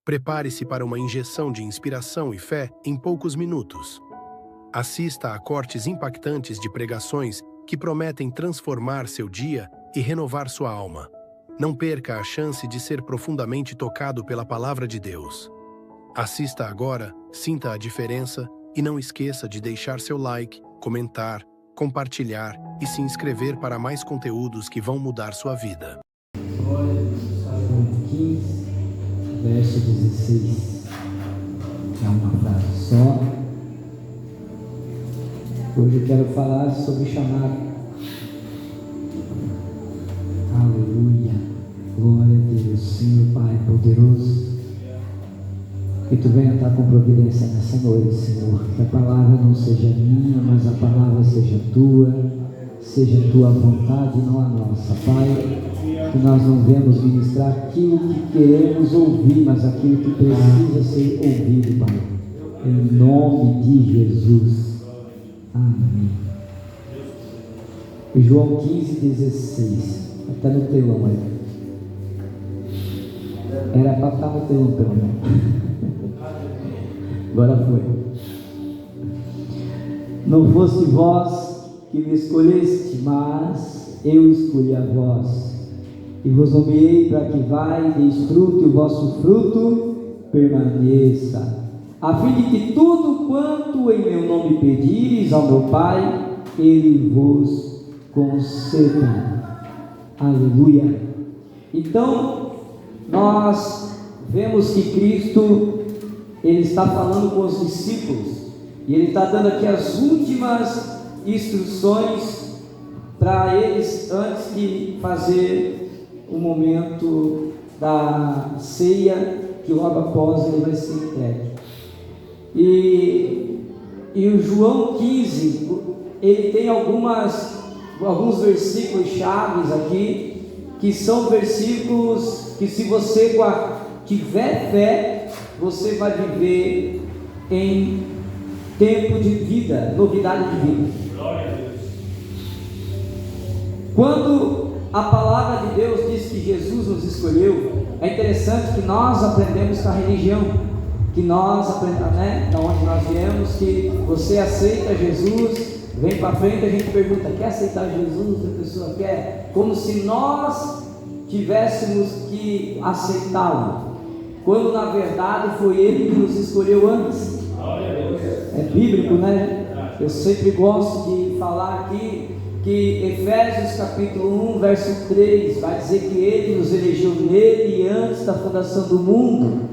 Prepare-se para uma injeção de inspiração e fé em poucos minutos. Assista a cortes impactantes de pregações que prometem transformar seu dia e renovar sua alma. Não perca a chance de ser profundamente tocado pela palavra de Deus. Assista agora, sinta a diferença e não esqueça de deixar seu like, comentar, compartilhar e se inscrever para mais conteúdos que vão mudar sua vida. Glória a Deus. Salmo 15, verso 16. É uma frase só. Hoje eu quero falar sobre chamado. Aleluia. Glória a Deus. Senhor Pai poderoso, que Tu venha estar com providência nessa noite, Senhor. Que a palavra não seja minha, mas a palavra seja Tua. Seja a Tua vontade e não a nossa. Pai, que nós não venhamos ministrar aquilo que queremos ouvir, mas aquilo que precisa ser ouvido, Pai. Em nome de Jesus. Amém. João 15:16. Está no telão aí. Era para estar no telão, pelo menos. Agora foi. Não foste vós que me escolheste, mas eu escolhi a vós, e vos nomeei para que vai, deis fruto, e o vosso fruto permaneça, a fim de que tudo quanto em meu nome pedires ao meu Pai, Ele vos conceda. Aleluia. Então, nós vemos que Cristo, Ele está falando com os discípulos, e Ele está dando aqui as últimas instruções para eles, antes de fazer o momento da ceia, que logo após ele vai ser entregue. E o João 15, ele tem alguns versículos chaves aqui, que são versículos que, se você tiver fé, você vai viver em tempo de vida, novidade de vida. Glória a Deus. Quando a palavra de Deus diz que Jesus nos escolheu, é interessante que nós aprendemos com a religião, que nós aprendemos, né, da onde nós viemos, que você aceita Jesus, vem para frente, a gente pergunta: quer aceitar Jesus? A pessoa quer, como se nós tivéssemos que aceitá-lo, quando na verdade foi Ele que nos escolheu antes. Glória a Deus. É bíblico, né? Eu sempre gosto de falar aqui que Efésios capítulo 1, verso 3 vai dizer que Ele nos elegeu nele antes da fundação do mundo.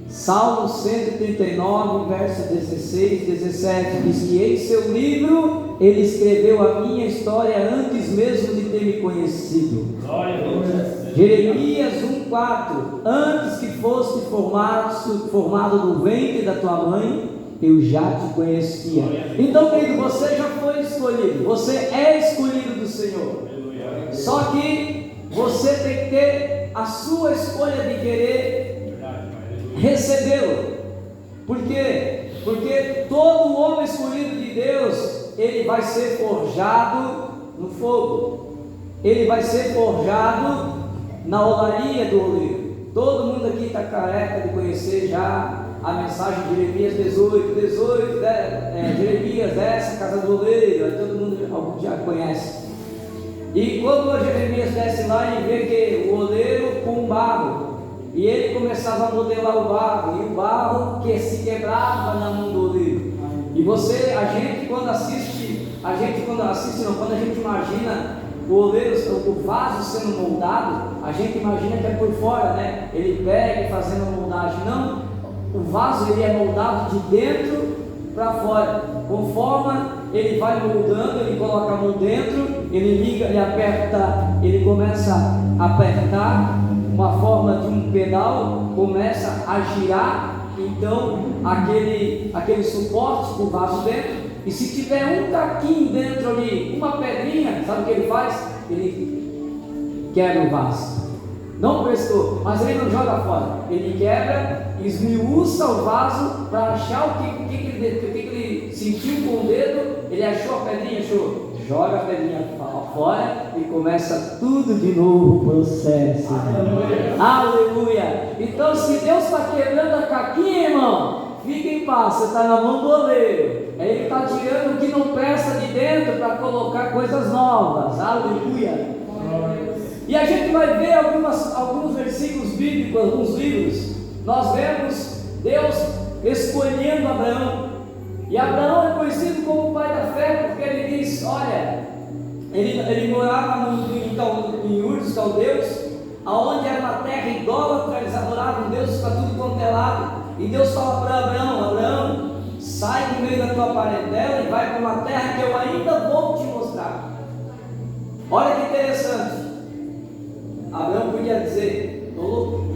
Salmo 139, verso 16 e 17 diz que em seu livro Ele escreveu a minha história antes mesmo de ter me conhecido. Glória a Deus. Jeremias 1,4: antes que foste formado no ventre da tua mãe, eu já te conhecia. Então, querido, você já foi escolhido, você é escolhido do Senhor. Só que você tem que ter a sua escolha de querer recebê-lo. Por quê? Porque todo homem escolhido de Deus, ele vai ser forjado no fogo, ele vai ser forjado na olaria do oleiro. Todo mundo aqui está careca de conhecer já a mensagem de Jeremias 18, Jeremias desce a casa do oleiro, aí todo mundo já conhece. E quando Jeremias desce lá, ele vê que o oleiro com barro, e ele começava a modelar o barro, e o barro que se quebrava na mão do oleiro. E a gente quando a gente imagina o oleiro, o vaso sendo moldado, a gente imagina que é por fora, né? Ele pega fazendo a moldagem. Não, o vaso ele é moldado de dentro para fora. Conforme ele vai moldando, ele coloca a mão dentro, ele liga, ele aperta, ele começa a apertar, uma forma de um pedal, começa a girar, então aquele suporte do vaso dentro. E se tiver um caquinho dentro ali, uma pedrinha, sabe o que ele faz? Ele quebra o vaso. Não prestou, mas ele não joga fora. Ele quebra, esmiuça o vaso para achar o que ele sentiu com o dedo. Ele achou a pedrinha, achou. joga a pedrinha fora e começa tudo de novo o processo. Aleluia! Então, se Deus está quebrando a caquinha, irmão, fica em paz, você está na mão do oleiro. Ele está tirando o que não presta de dentro para colocar coisas novas. Aleluia! E a gente vai ver alguns versículos bíblicos, alguns livros. Nós vemos Deus escolhendo Abraão. E Abraão é conhecido como o pai da fé, porque ele diz, olha, ele morava em Ur dos Caldeus, aonde era uma terra idólatra, eles adoravam Deus para tudo quanto é lado. E Deus fala para Abraão, Abraão, sai do meio da tua parentela e vai para uma terra que eu ainda vou te mostrar. Olha que interessante. Abraão podia dizer, estou louco.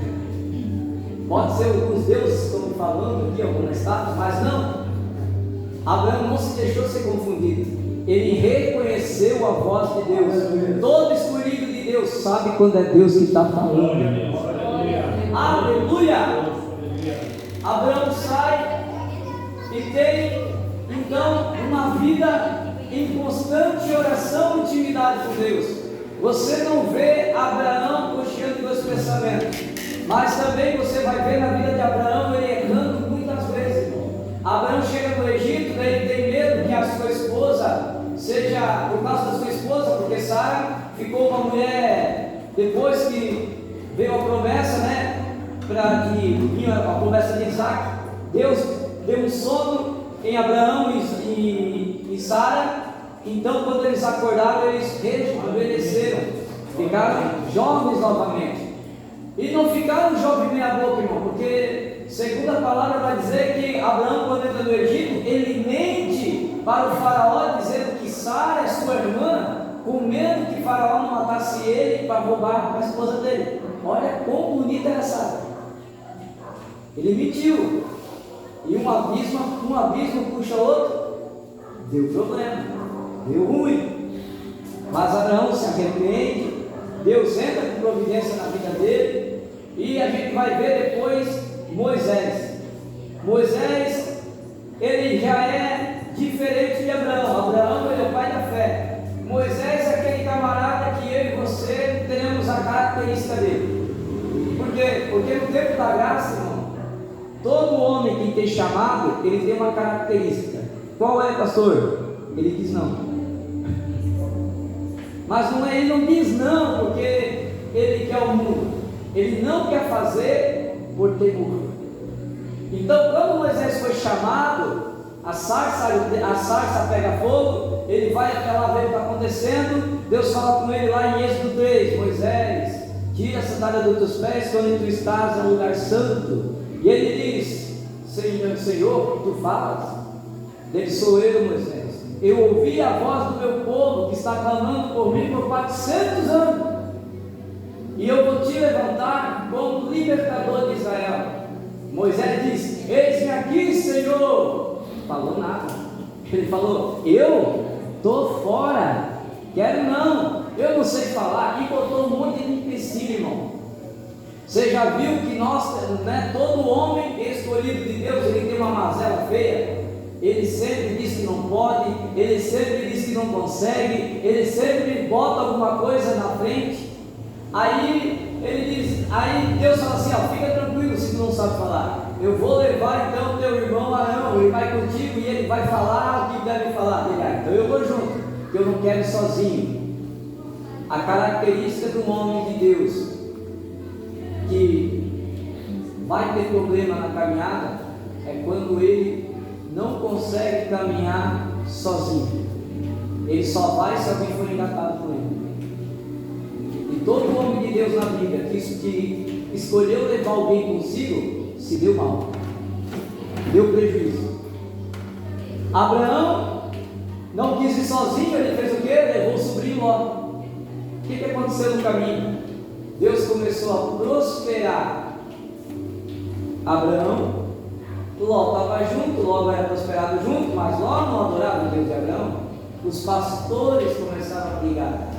Pode ser alguns deuses que estão me falando aqui, algumas estátuas, mas não. Abraão não se deixou ser confundido. Ele reconheceu a voz de Deus. Todo escolhido de Deus sabe quando é Deus que está falando. Aleluia! Abraão sai e tem então uma vida em constante oração e intimidade com Deus. Você não vê Abraão cocheando com esse pensamento, mas também você vai ver na vida de Abraão ele errando muitas vezes. Abraão chega no Egito, daí ele tem medo que a sua esposa seja por causa da sua esposa, porque Sara ficou uma mulher depois que veio a promessa, para que vinha a promessa de Isaac. Deus deu um sono em Abraão e Sara. Então, quando eles acordaram, eles rejuvenesceram, ficaram jovens novamente. E não ficaram jovens meia boca, irmão, porque, segundo a palavra, vai dizer que Abraão, quando entra no Egito, ele mente para o faraó, dizendo que Sara é sua irmã, com medo que faraó não matasse ele para roubar a esposa dele. Olha quão bonita era Sara. Ele mentiu. E um abismo puxa outro. Deu problema. Deu ruim, mas Abraão se arrepende, Deus entra com providência na vida dele, e a gente vai ver depois Moisés. Moisés, ele já é diferente de Abraão. Abraão, ele é o pai da fé. Moisés é aquele camarada que eu e você teremos a característica dele. Por quê? Porque no tempo da graça, irmão, todo homem que tem chamado, ele tem uma característica. Qual é, pastor? Ele diz não. Mas ele não diz não porque ele quer o mundo. Ele não quer fazer por temor. Então, quando Moisés foi chamado, a sarça pega fogo, ele vai até lá ver o que está acontecendo. Deus fala com ele lá em Êxodo 3: Moisés, tira a sandália dos teus pés, quando tu estás no lugar santo. E ele diz: Senhor, tu falas? Ele: sou eu, Moisés. Eu ouvi a voz do meu povo que está clamando por mim por 400 anos, e eu vou te levantar como libertador de Israel. Moisés diz: eis-me aqui, Senhor. Falou nada. Ele falou: eu estou fora, quero não, eu não sei falar. E botou um monte de empecilho, irmão. Você já viu que todo homem escolhido de Deus, ele tem uma mazela feia. Ele sempre diz que não pode, ele sempre diz que não consegue, ele sempre bota alguma coisa na frente. Aí Deus fala assim: fica tranquilo se tu não sabe falar. Eu vou levar então teu irmão Arão, ele vai contigo e ele vai falar o que deve falar. Então eu vou junto, porque eu não quero ir sozinho. A característica de um homem de Deus que vai ter problema na caminhada é quando ele não consegue caminhar sozinho. Ele só vai se alguém for engatado com ele. E todo homem de Deus na Bíblia que escolheu levar alguém consigo, se deu mal, deu prejuízo. Abraão não quis ir sozinho, ele fez o quê? Levou o sobrinho Ló. O que aconteceu no caminho? Deus começou a prosperar Abraão. Ló estava junto, Ló era prosperado junto, mas Ló não adorava o Deus de Abraão. Os pastores começaram a brigar.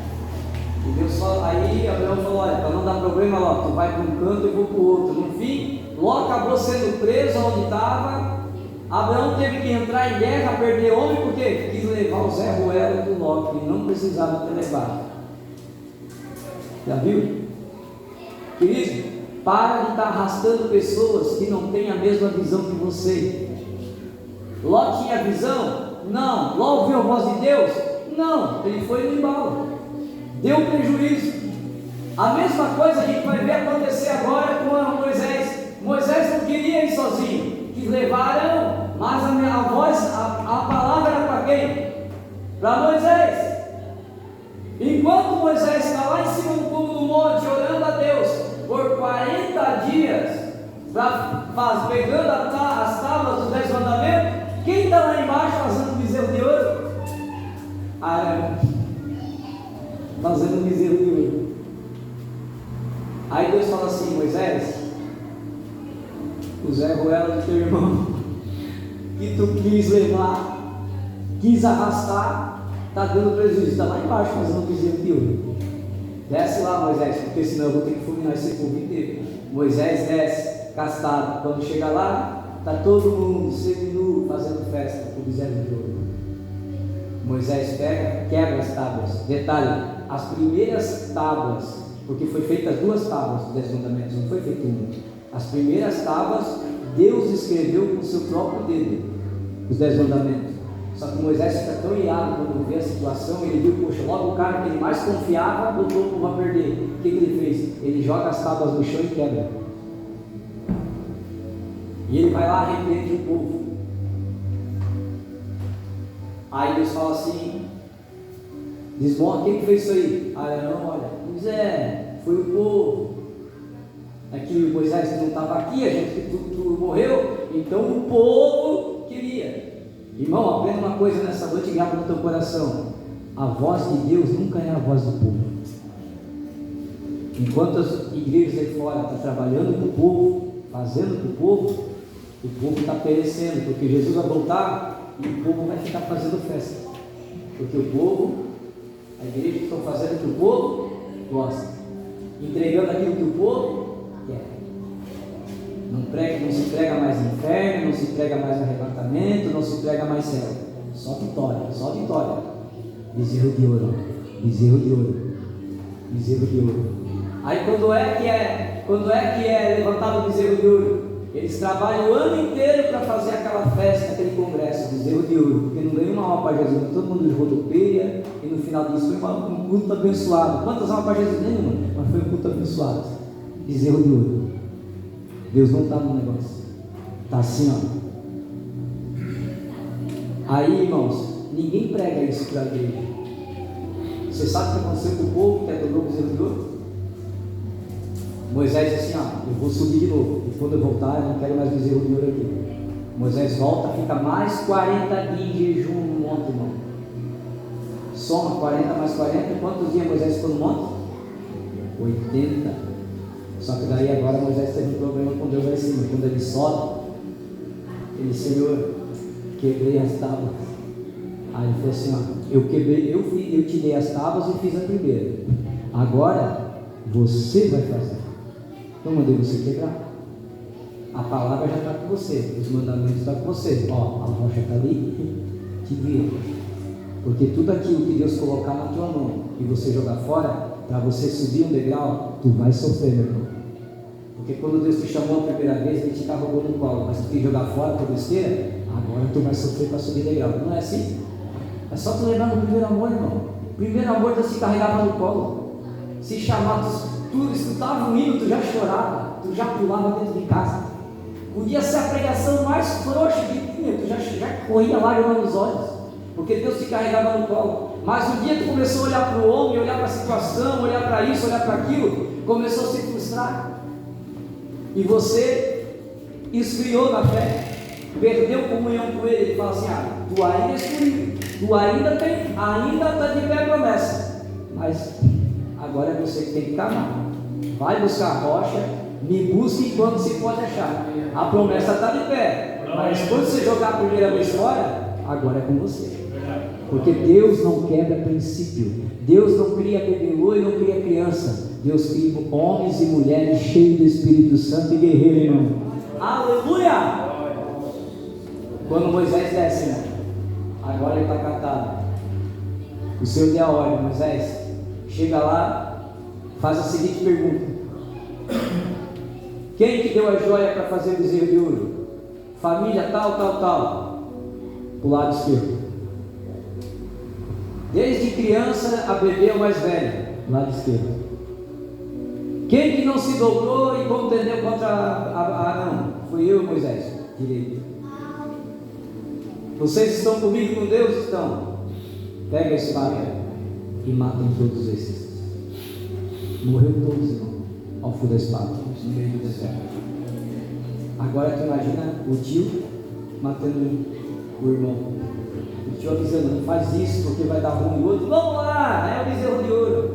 E Deus falou, aí Abraão falou: olha, para não dar problema, Ló, tu vai para um canto e eu vou para o outro. No fim, Ló acabou sendo preso onde estava, Abraão teve que entrar em guerra, perder homem, porque quis levar o Zé Ruelo do Ló, que não precisava ter levado. Já viu? Querido, para de estar arrastando pessoas que não têm a mesma visão que você. Ló tinha visão? Não. Ló ouviu a voz de Deus? Não. Ele foi no embalo. Deu prejuízo. A mesma coisa a gente vai ver acontecer agora com Moisés. Moisés não queria ir sozinho, quis levar Arão, mas a palavra era para quem? Para Moisés. Enquanto Moisés está lá em cima do cume do monte, orando a Deus por 40 dias, pegando as tábuas dos 10 mandamentos, quem está lá embaixo fazendo bezerro de ouro? Arão, fazendo bezerro de ouro. Aí Deus fala assim: Moisés, o Zé Ruelo do teu irmão, que tu quis levar, quis arrastar, está dando prejuízo, está lá embaixo fazendo bezerro de ouro. Desce lá, Moisés, porque senão eu vou ter que fulminar esse povo inteiro. Moisés desce, castado. Quando chega lá, está todo mundo seminu fazendo festa com o bezerro de ouro. Moisés pega, quebra as tábuas. Detalhe, as primeiras tábuas, porque foi feitas 2 tábuas dos 10 mandamentos, não foi feito uma. As primeiras tábuas, Deus escreveu com o seu próprio dedo os 10 mandamentos. Só que Moisés fica tão irado quando vê a situação, ele viu, poxa, logo o cara que ele mais confiava botou o povo a perder. O que ele fez? Ele joga as tábuas no chão e quebra. E ele vai lá e repreende o povo. Aí Deus fala assim: desmonta, quem que fez isso aí? Arão, olha, Moisés, foi o povo. Aqui Moisés não estava aqui, a gente tu morreu, então o povo queria. Irmão, aprenda uma coisa nessa noite e grava no teu coração: a voz de Deus nunca é a voz do povo. Enquanto as igrejas aí fora estão trabalhando com o povo, fazendo com o povo está perecendo, porque Jesus vai voltar e o povo vai ficar fazendo festa, porque o povo, a igreja que estão fazendo o que o povo gosta, entregando aquilo que o povo quer. Não se prega mais inferno, não se prega mais arrebatamento, não se prega mais céu. Só vitória, só vitória. Bezerro de ouro, bezerro de ouro, bezerro de ouro. Aí quando é que é levantado o bezerro de ouro? Eles trabalham o ano inteiro para fazer aquela festa, aquele congresso, bezerro de ouro, porque não ganha uma alma para Jesus, mas todo mundo rodopeia, e no final disso foi um culto abençoado. Quantas almas para Jesus? Nenhuma, mas foi um culto abençoado. Bezerro de ouro. Deus não está no negócio, está assim, ó. Aí, irmãos, ninguém prega isso para a igreja. Você sabe o que aconteceu com o povo que adorou o bezerro de ouro? Moisés disse assim: ó, eu vou subir de novo, e quando eu voltar eu não quero mais bezerro de ouro aqui. Moisés volta, fica mais 40 dias de jejum no monte, irmão. Soma 40 mais 40, quantos dias Moisés ficou no monte? 80. Só que daí agora Moisés teve um problema com Deus lá em cima. Quando ele sobe, ele: Senhor, quebrei as tábuas. Aí ele falou assim: ó, eu te dei as tábuas e fiz a primeira. Agora você vai fazer. Eu mandei você quebrar. A palavra já está com você, os mandamentos estão com você. Ó, a rocha está ali, te vira. Porque tudo aquilo que Deus colocar na tua mão e você jogar fora, para você subir um degrau, tu vai sofrer, meu irmão. Porque quando Deus te chamou a primeira vez, Ele te carregou no colo, mas tu tem que jogar fora por besteira, agora tu vai sofrer para subir degrau. Não é assim? É só tu lembrar no primeiro amor, irmão. O primeiro amor Deus te carregava no colo. Se chamar, tu escutava um hino, tu já chorava, tu já pulava dentro de casa. Podia ser a pregação mais frouxa que tinha, tu já corria lágrimas nos olhos, porque Deus te carregava no colo. Mas um dia tu começou a olhar para o homem, olhar para a situação, olhar para isso, olhar para aquilo, começou a se frustrar, e você esfriou na fé, perdeu comunhão com Ele. Ele fala assim: tu ainda é escolhido, tu ainda está de pé a promessa, mas agora é você que tem que clamar. Vai buscar a rocha, me busque enquanto se pode achar. A promessa está de pé, mas quando você jogar a primeira vez fora, agora é com você. Porque Deus não quebra princípio. Deus não cria bebelô e não cria criança. Deus cria homens e mulheres cheios do Espírito Santo e guerreiros, irmão. Aleluia! Quando Moisés desce, né? Agora ele está catado. O Senhor deu a ordem: Moisés, chega lá, faz a seguinte pergunta: quem que deu a joia para fazer o bezerro de ouro? Família tal, tal, tal. Para o lado esquerdo. Desde criança a bebê ao mais velho, lado esquerdo. Quem que não se dobrou e contendeu contra Arão? Fui eu e Moisés, direito. Vocês estão comigo com Deus? Estão. Pega a espada e matem todos esses. Morreu todos, irmão, ao fio da espada, no meio do deserto. Agora tu imagina o tio matando o irmão. O tio avisando: não faz isso porque vai dar ruim. O outro: vamos lá, é o bezerro de ouro.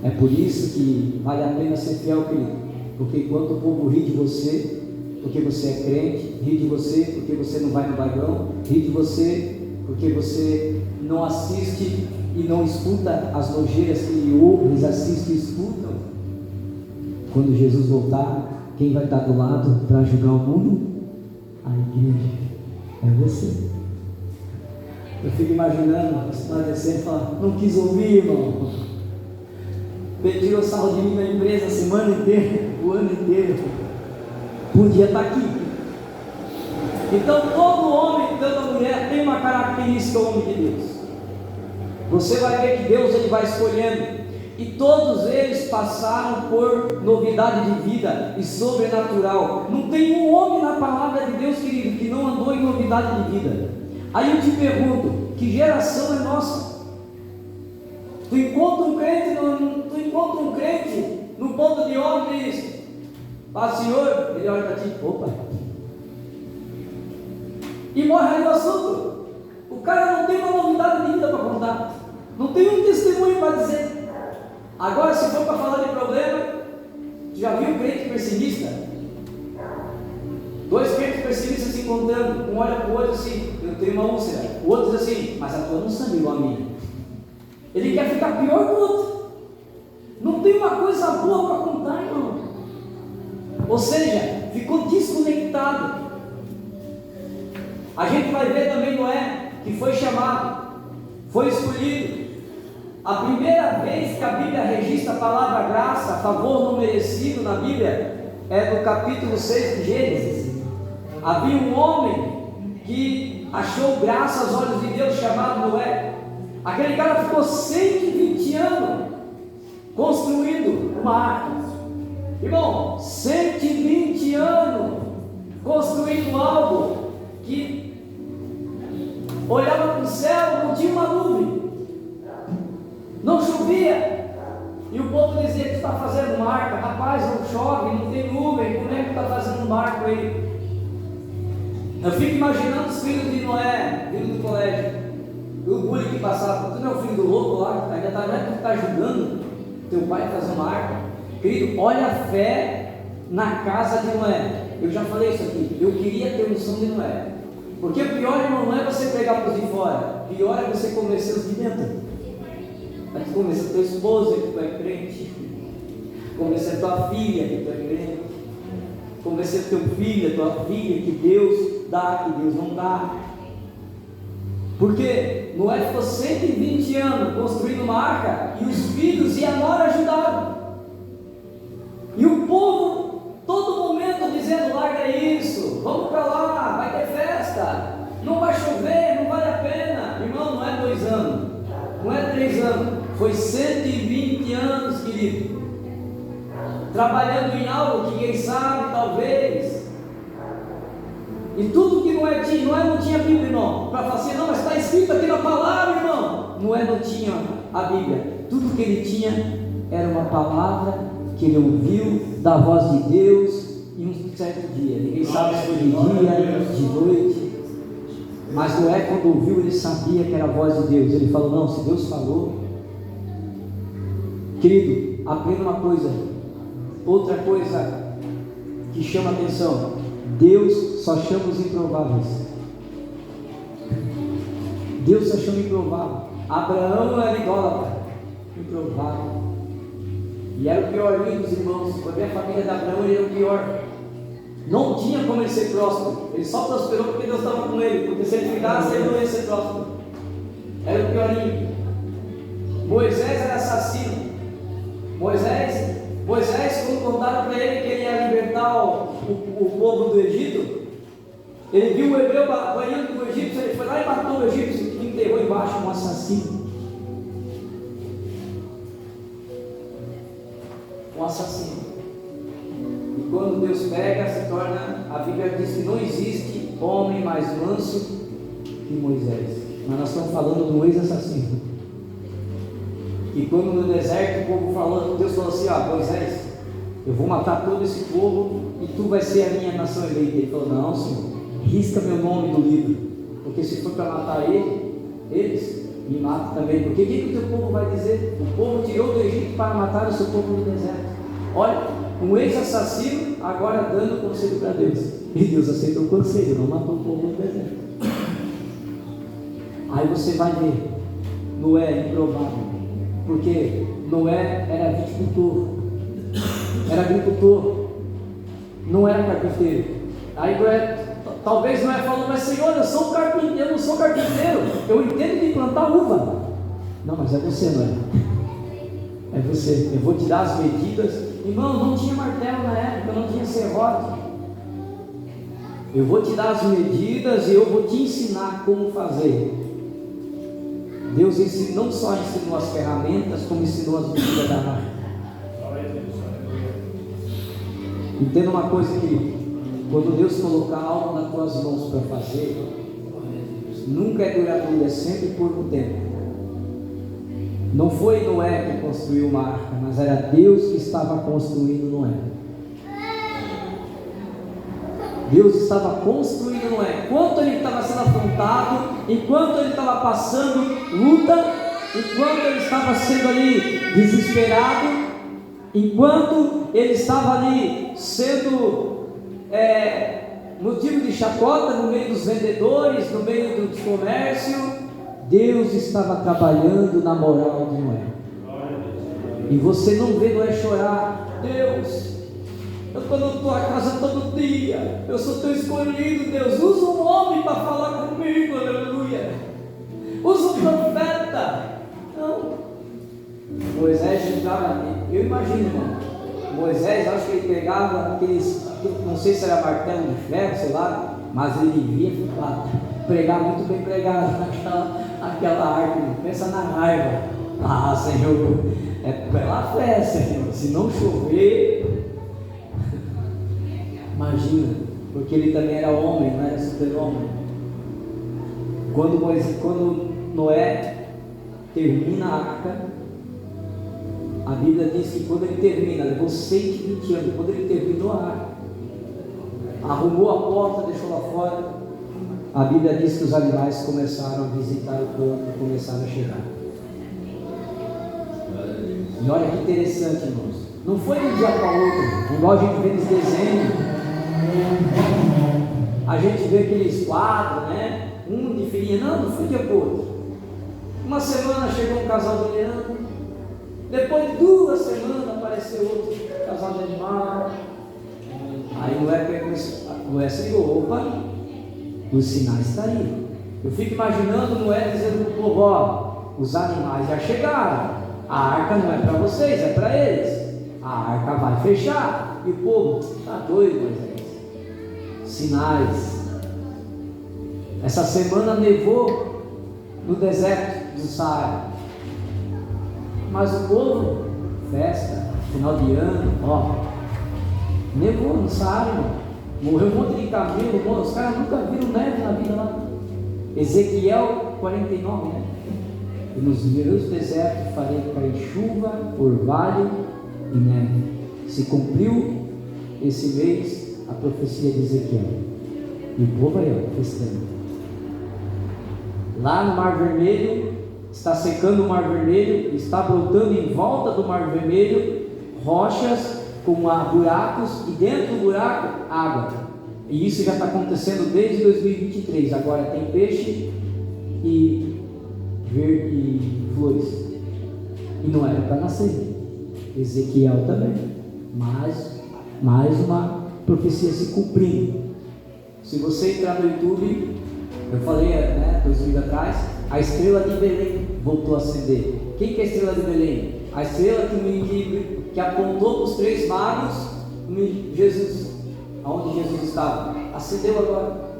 É por isso que vale a pena ser fiel, querido. Porque enquanto o povo ri de você, porque você é crente, ri de você porque você não vai no bailão, ri de você porque você não assiste e não escuta as nojeiras que outros assistem e escutam. Quando Jesus voltar, quem vai estar do lado para julgar o mundo? A igreja. É você. Eu fico imaginando a senhora descendo e falar: não quis ouvir, irmão. Pediu o sarro de mim na empresa a semana inteira, o ano inteiro. Podia estar aqui. Então todo homem, toda mulher tem uma característica, o homem de Deus. Você vai ver que Deus ele vai escolhendo. E todos eles passaram por novidade de vida e sobrenatural. Não tem um homem na palavra de Deus, querido, que não andou em novidade de vida. Aí eu te pergunto: que geração é nossa? Tu encontra um crente no ponto de ônibus e diz: Paz, Senhor. Ele olha para ti: opa. E morre aí o assunto. O cara não tem uma novidade de vida para contar, não tem um testemunho para dizer. Agora, se for para falar de problema, já viu crente pessimista? Dois crentes pessimistas se encontrando, um olha para o outro assim: eu tenho uma úlcera. O outro diz assim: mas a tua não sabe igual a minha. Ele quer ficar pior que o outro. Não tem uma coisa boa para contar, irmão. Ou seja, ficou desconectado. A gente vai ver também Noé, que foi chamado, foi escolhido. A primeira vez que a Bíblia registra a palavra graça, favor não merecido na Bíblia, é no capítulo 6 de Gênesis. Havia um homem que achou graça aos olhos de Deus, chamado Noé. Aquele cara ficou 120 anos construindo uma arca. Irmão, 120 anos construindo algo que olhava para o céu, não tinha uma nuvem, não chovia, e o povo dizia: que está fazendo uma arca? Rapaz, não chove, não tem nuvem, como é que está fazendo um barco aí? Eu fico imaginando os filhos de Noé, vindo do colégio, o bullying que passava: tu não é o filho do louco lá, ainda está ajudando teu pai a fazer uma arca? Querido, olha a fé na casa de Noé. Eu já falei isso aqui, eu queria ter unção de Noé. Porque o pior, irmão, não é você pegar para os de fora, o pior é você convencer os de dentro. Vai convencer teu esposo que tu é crente, convencer tua filha que tu é crente, convencer teu filho, tua filha, que Deus dá, que Deus não dá. Porque Noé ficou 120 anos construindo uma arca, e os filhos e a nora ajudaram. E o povo, todo momento dizendo: larga isso, vamos para lá, vai ter festa, não vai chover, não vale a pena. Irmão, não é 2 anos, não é 3 anos, foi 120 anos, querido, trabalhando em algo que quem sabe, talvez. E tudo que Noé tinha, não tinha Bíblia, irmão, para falar assim: não, mas está escrito aqui na palavra, irmão. Noé não tinha a Bíblia, tudo que ele tinha era uma palavra que ele ouviu da voz de Deus em um certo dia. Ninguém sabe se foi de dia, de noite, mas Noé, quando ouviu, ele sabia que era a voz de Deus. Ele falou: não, se Deus falou. Querido, aprenda uma coisa, outra coisa que chama a atenção: Deus só chama os improváveis. Deus só chama improvável. Abraão era idólatra, improvável, e era o piorzinho dos irmãos. Quando a família de Abraão, ele era o pior. Não tinha como ele ser próspero. Ele só prosperou porque Deus estava com ele. Porque se ele ficasse, ele não ia ser próspero. Era o piorinho. Moisés era assassino. Moisés, quando contaram para ele que ele ia libertar o povo do Egito, ele viu o hebreu banhando com o egípcio, ele foi lá e matou o egípcio e enterrou embaixo um assassino. Um assassino. E quando Deus pega, se torna, a Bíblia diz que não existe homem mais manso que Moisés. Mas nós estamos falando do ex-assassino. E quando no deserto o povo falou, Deus falou assim: Moisés, eu vou matar todo esse povo e tu vai ser a minha nação eleita. Ele falou: não, Senhor, risca meu nome do livro, porque se for para matar eles, me mata também. Porque o que o teu povo vai dizer? O povo tirou do Egito para matar o seu povo no deserto. Olha, um ex-assassino agora dando conselho para Deus. E Deus aceitou o conselho, não matou o povo no deserto. Aí você vai ver, Noé improvável, porque Noé era viticultor, era agricultor, não era carpinteiro. Aí talvez Noé falou: mas Senhor, eu não sou carpinteiro, eu entendo de plantar uva. Não, mas é você, Noé, é você, eu vou te dar as medidas. Irmão, não tinha martelo na época, não tinha serrote. Eu vou te dar as medidas e eu vou te ensinar como fazer. Deus não só ensinou as ferramentas, como ensinou as medidas da arca. Entenda uma coisa, querido: quando Deus colocar algo nas tuas mãos para fazer, nunca é duradouro, é sempre por um tempo. Não foi Noé que construiu uma arca, mas era Deus que estava construindo Noé. Deus estava construindo Noé. Enquanto ele estava sendo afrontado, enquanto ele estava passando luta, enquanto ele estava sendo ali desesperado, enquanto ele estava ali sendo motivo de chacota no meio dos vendedores, no meio do comércio, Deus estava trabalhando na moral de Noé. E você não vê Noé chorar: Deus, eu estou na tua casa todo dia, eu sou teu escolhido, Deus, usa um homem para falar comigo, aleluia, usa um profeta. Não. Moisés chegava, eu imagino, irmão, Moisés, acho que ele pegava aqueles, não sei se era martelo de ferro, sei lá, mas ele devia pregar muito bem pregado naquela árvore. Pensa na raiva: Senhor, é pela fé, Senhor, se não chover. Imagina, porque ele também era homem, não era super-homem. Quando Noé termina a arca, a Bíblia diz que quando ele termina, levou 120 anos, quando ele terminou a arca, arrumou a porta, deixou lá fora, a Bíblia diz que os animais começaram a visitar o campo e começaram a chegar. E olha que interessante, irmãos, não foi de um dia para outro, igual a gente vê nos desenhos. A gente vê aqueles quadros, né? Um de filhinha, não foi de dia para outro. Uma semana chegou um casal de leão, depois de 2 semanas apareceu outro casal de animal. Aí Noé se ligou: opa, os sinais estão aí. Eu fico imaginando Noé dizendo para o povo: os animais já chegaram, a arca não é para vocês, é para eles, a arca vai fechar. E o povo: está doido, Moisés, sinais. Essa semana nevou no deserto do Saara, mas o povo, festa, final de ano, nevou no Saara, irmão. Morreu um monte de camelo, os caras nunca viram neve na vida lá. Ezequiel 49, né? E nos meus desertos farei cair chuva, orvalho e neve. Se cumpriu esse mês a profecia de Ezequiel. E o povo aí, festando. Lá no Mar Vermelho, está secando o Mar Vermelho, está brotando em volta do Mar Vermelho rochas com buracos, e dentro do buraco, água. E isso já está acontecendo desde 2023. Agora tem peixe e flores. E não era para nascer. Ezequiel também. Mais profecia se cumprindo. Se você entrar no YouTube, eu falei, 2 vídeos atrás, a estrela de Belém voltou a acender. Quem que é a estrela de Belém? A estrela que apontou para os 3 magos, Jesus, aonde Jesus estava, acendeu agora.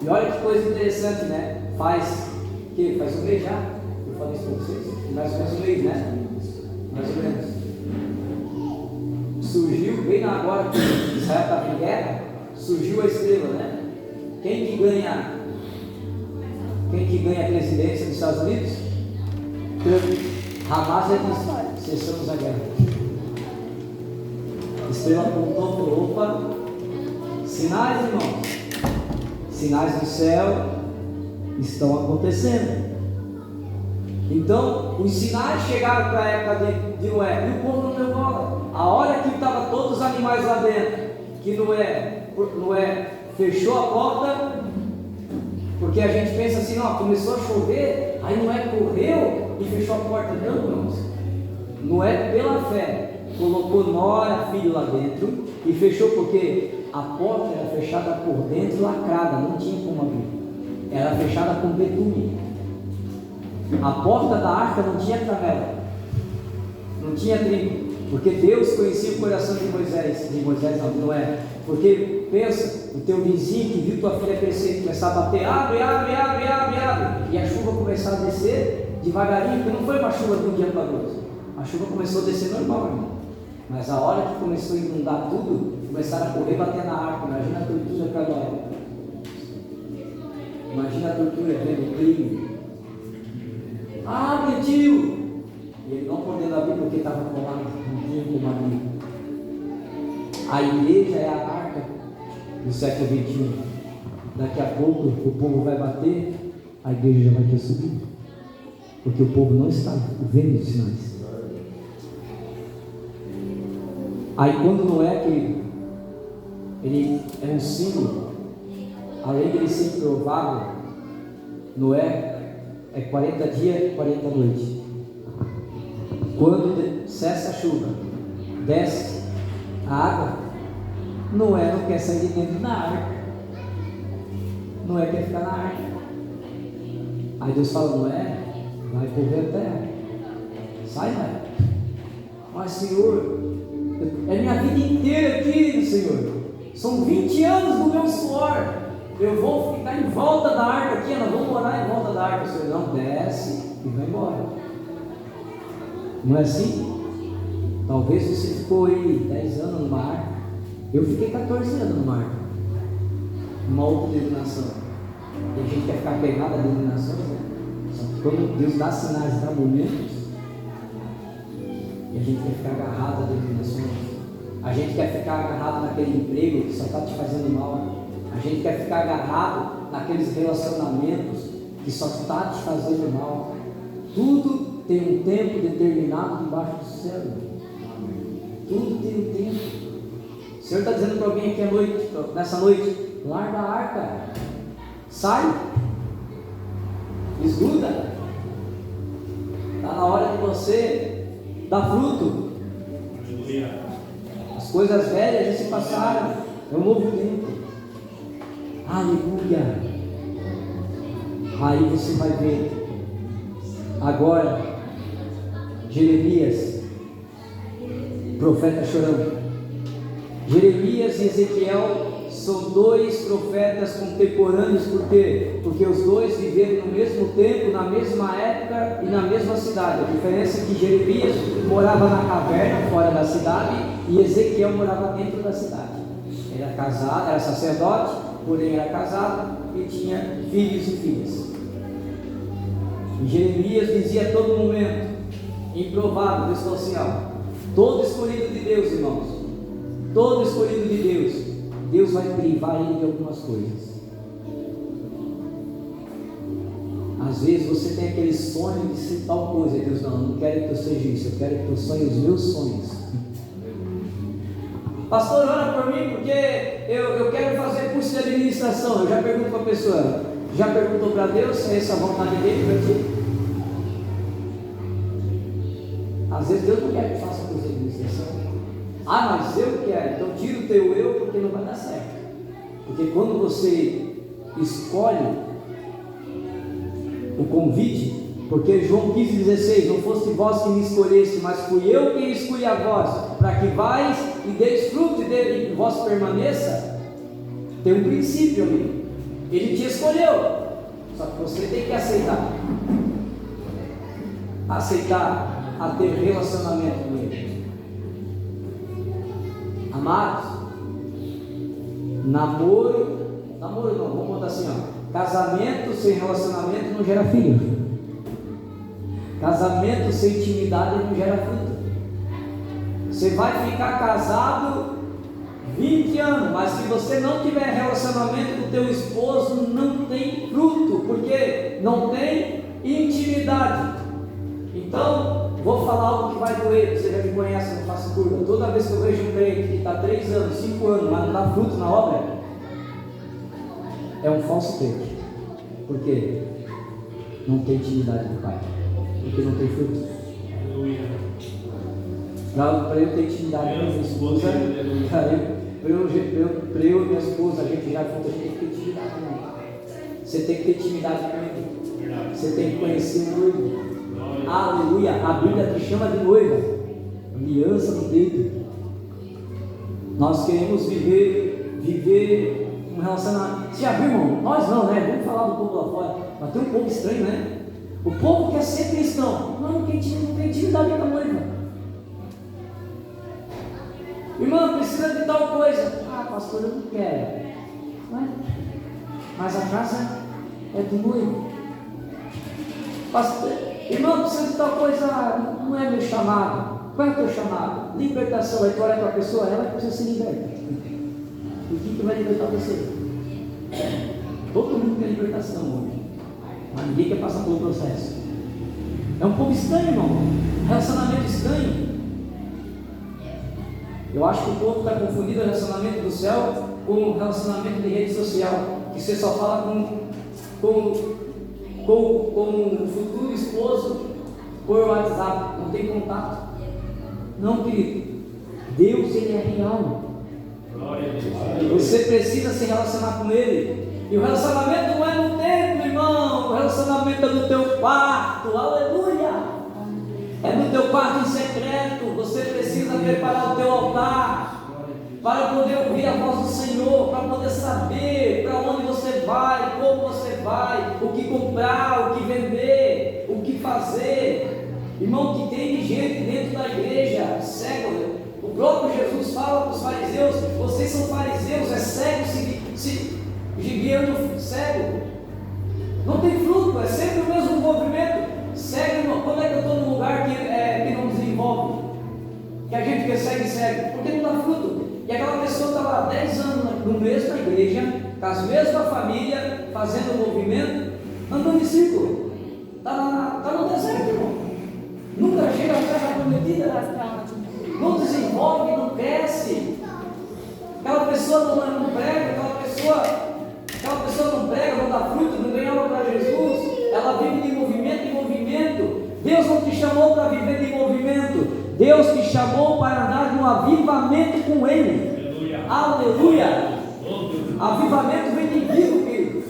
E olha que coisa interessante, né? Faz um mês já, eu falei isso para vocês, mais ou menos um mês, né? Mais ou menos. Surgiu, bem agora que Israel estava em guerra, surgiu a estrela, né? Quem que ganha a presidência dos Estados Unidos? Hamas já disse, cessamos a guerra. A estrela apontou e falou, opa, sinais, irmãos, sinais do céu estão acontecendo. Então, os sinais chegaram para a época de Noé, e o povo não deu bola. A hora que estavam todos os animais lá dentro, que Noé fechou a porta, porque a gente pensa assim, não, começou a chover, aí Noé correu e fechou a porta. Não, irmãos. Noé, pela fé, colocou Nora, filho, lá dentro e fechou, porque a porta era fechada por dentro, lacrada, não tinha como abrir. Era fechada com betume. A porta da arca não tinha travela, não tinha trinco, porque Deus conhecia o coração de Noé. Porque pensa, o teu vizinho que viu tua filha crescer, começar a bater, abre, e a chuva começar a descer devagarinho, porque não foi uma chuva de um dia para o outro, a chuva começou a descer normal, irmão. Mas a hora que começou a inundar tudo, começaram a correr, bater na arca. Imagina a tortura para Noé. Imagina a tortura vendo o crime. Abre, tio! E ele não podendo abrir porque estava colado, não tinha como abrir. A igreja é a arca do século XXI. Daqui a pouco o povo vai bater, a igreja já vai ter subido, porque o povo não está vendo os sinais. Aí quando Noé, que ele é um símbolo, além de ele ser provável, Noé é 40 dias, 40 noites. Quando cessa a chuva, desce a água, Noé não quer sair de dentro da arca. Noé quer ficar na arca. Aí Deus fala, Noé, vai correr a terra. Sai, Noé. Mas Senhor, é minha vida inteira aqui, Senhor. São 20 anos do meu suor. Eu vou ficar em volta da arca aqui, nós vamos morar em volta da arca. O Senhor não desce e vai embora. Não é assim? Talvez você ficou aí 10 anos numa arca. Eu fiquei 14 anos numa arca. Uma outra denominação. E a gente quer ficar pegado a denominações, né? Só que quando Deus dá sinais para momentos, e a gente quer ficar agarrado a denominações. A gente quer ficar agarrado naquele emprego que só está te fazendo mal. A gente quer ficar agarrado naqueles relacionamentos que só está te fazendo mal. Tudo tem um tempo determinado debaixo do céu. Tudo tem um tempo. O Senhor está dizendo para alguém aqui nessa noite, larga a arca, sai, escuta. Está na hora de você dar fruto. As coisas velhas já se passaram, é um novo tempo. Aleluia. Aí você vai ver agora Jeremias, profeta chorando. Jeremias e Ezequiel são 2 profetas contemporâneos. Por quê? Porque os 2 viveram no mesmo tempo, na mesma época e na mesma cidade. A diferença é que Jeremias morava na caverna fora da cidade e Ezequiel morava dentro da cidade. Era casado, era sacerdote, porém era casado e tinha filhos e filhas. E Jeremias dizia a todo momento, improvável, Deus falou assim, todo escolhido de Deus, irmãos, todo escolhido de Deus, Deus vai privar ele de algumas coisas. Às vezes você tem aquele sonho de ser tal coisa, e Deus não quero que eu seja isso, eu quero que eu sonhe os meus sonhos. Pastor, ora por mim, porque eu quero fazer curso de administração. Eu já pergunto para a pessoa, já perguntou para Deus se é essa a vontade dele para ti? Às vezes Deus não quer que faça curso de administração. Ah, mas eu quero, então tira o teu eu porque não vai dar certo. Porque quando você escolhe o convite, porque João 15,16, não foste vós que me escolheste, mas fui eu quem escolhi a vós, para que vais e deis fruto e dele e vós permaneça. Tem um princípio, amigo. Ele te escolheu, só que você tem que aceitar a ter relacionamento com ele. Amados, namoro não, vamos botar assim, ó. Casamento sem relacionamento não gera filho. Casamento sem intimidade não gera fruto. Você vai ficar casado 20 anos, mas se você não tiver relacionamento com o teu esposo, não tem fruto, porque não tem intimidade. Então, vou falar algo que vai doer. Você já me conhece, não faço curva. Toda vez que eu vejo um crente que está 3 anos, 5 anos, mas não dá fruto na obra, é um falso crente. Por quê? Não tem intimidade com o Pai, porque não tem fruto. Para eu ter intimidade com a minha esposa, para eu e minha esposa, a gente já junto, a gente tem que ter intimidade com ele. Você tem que ter intimidade com ele. Você tem que conhecer o noivo. Aleluia. A Bíblia te chama de noiva, aliança no dedo. Nós queremos viver um relacionamento. Você já viu, irmão? Nós não, né? Vamos falar do povo lá fora. Mas tem um povo estranho, né? O povo quer ser cristão, não tem intimidade com a noiva. Irmão, precisa de tal coisa. Ah, pastor, eu não quero. Mas a casa é do noivo. Pastor, irmão, precisa de tal coisa. Não é meu chamado. Qual é o teu chamado? Libertação. Aí tu olha para a pessoa, ela precisa ser liberta. E quem que vai libertar você? Todo mundo quer libertação hoje, mas ninguém quer passar pelo processo. É um pouco estranho, irmão. Relacionamento estranho. Eu acho que o povo está confundindo o relacionamento do céu com o relacionamento de rede social, que você só fala com o futuro esposo por WhatsApp, não tem contato. Não, querido. Deus, ele é real. Você precisa se relacionar com ele. E o relacionamento não é no templo, irmão. O relacionamento é no teu quarto. Aleluia. É no teu quarto em secreto. Você precisa preparar o teu altar para poder ouvir a voz do Senhor, para poder saber para onde você vai, como você vai, o que comprar, o que vender, o que fazer. Irmão, que tem gente dentro da igreja cego. O próprio Jesus fala para os fariseus: vocês são fariseus, é cego, se guiando cego. Não tem fruto, é sempre o mesmo movimento. Cego, irmão, quando é que eu estou num lugar que não desenvolve? Que a gente segue, porque não dá fruto. E aquela pessoa está lá 10 anos no mesma igreja, com as mesmas famílias, fazendo o movimento, andando em círculo. Está no deserto, irmão. Nunca chega à terra prometida. Não desenvolve, não cresce. Aquela pessoa não prega, aquela pessoa não prega, não dá fruto, não ganha alma para Jesus. Ela vive de movimento em movimento. Deus não te chamou para viver de movimento. Deus te chamou para andar num avivamento com Ele. Aleluia. Avivamento vem de vivo, querido.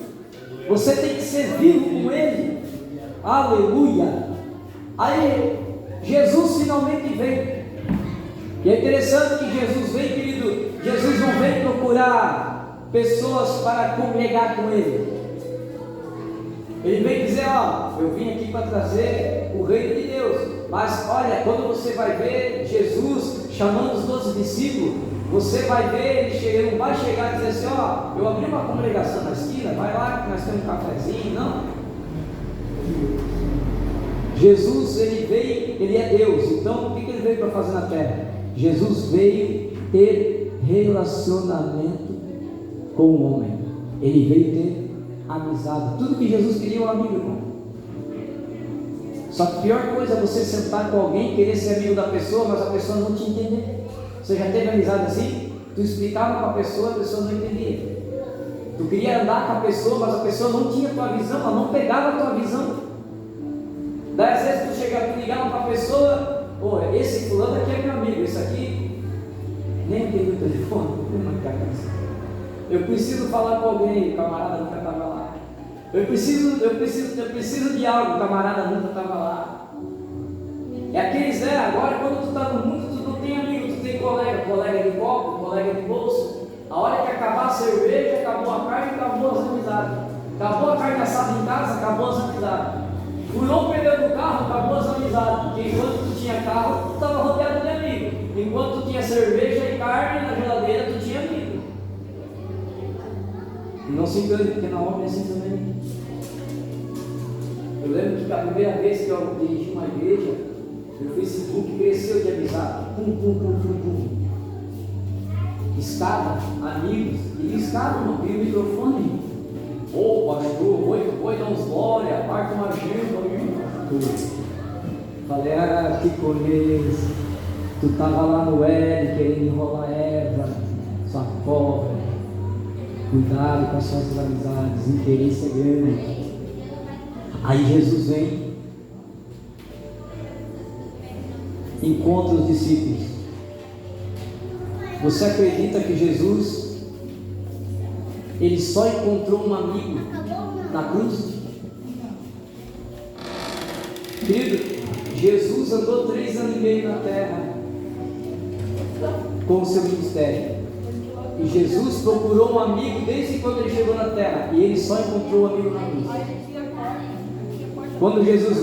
Você tem que ser vivo com Ele. Aleluia. Aí Jesus finalmente veio. E é interessante que Jesus vem, querido. Jesus não vem procurar pessoas para congregar com Ele. Ele vem dizer: ó, eu vim aqui para trazer o reino de Deus. Mas olha, quando você vai ver Jesus chamando os 12 discípulos, você vai ver, ele não vai chegar e dizer assim: ó, eu abri uma congregação na esquina, vai lá que nós temos um cafezinho. Não. Jesus, ele veio, ele é Deus. Então o que ele veio para fazer na terra? Jesus veio ter relacionamento com o homem. Ele veio ter amizade. Tudo que Jesus queria é um amigo, irmão. Só que a pior coisa é você sentar com alguém e querer ser amigo da pessoa, mas a pessoa não te entender. Você já teve amizade assim? Tu explicava para a pessoa não entendia. Tu queria andar com a pessoa, mas a pessoa não tinha tua visão, ela não pegava a tua visão. Daí às vezes tu chegava, tu ligava para a pessoa: pô, esse fulano aqui é meu amigo, esse aqui Nem tem o telefone, não quer canção. Eu preciso falar com alguém, o camarada nunca estava lá. Eu preciso de algo, o camarada nunca estava lá. É aqueles, agora quando tu está no mundo, tu não tem amigo, tu tem colega de copo, colega de bolso. A hora que acabar a cerveja, acabou a carne, acabou as amizades. Acabou a carne assada em casa, acabou as amizades. Furou o pneu do carro, acabou as amizades. Porque enquanto tu tinha carro, tu estava rodeado de amigos. Enquanto tu tinha cerveja e carne na geladeira, tu tinha amigo. E não se engane, porque na obra é assim também. Eu lembro que a primeira vez que eu dirigi uma igreja, o Facebook cresceu de amizade. Pum. Escada, amigos. E escada, não tem o microfone. Pastor, oi, dá uns glória, parte uma gilma. Falei, que coisa. Tu estava lá no L querendo enrolar Eva, sua cobra. Cuidado com as suas amizades, interesse é grande. Aí Jesus vem, encontra os discípulos. Você acredita que Jesus, ele só encontrou um amigo na cruz? Querido, Jesus andou 3 anos e meio na terra com o seu ministério. E Jesus procurou um amigo desde quando ele chegou na terra. E ele só encontrou um amigo na cruz. Quando Jesus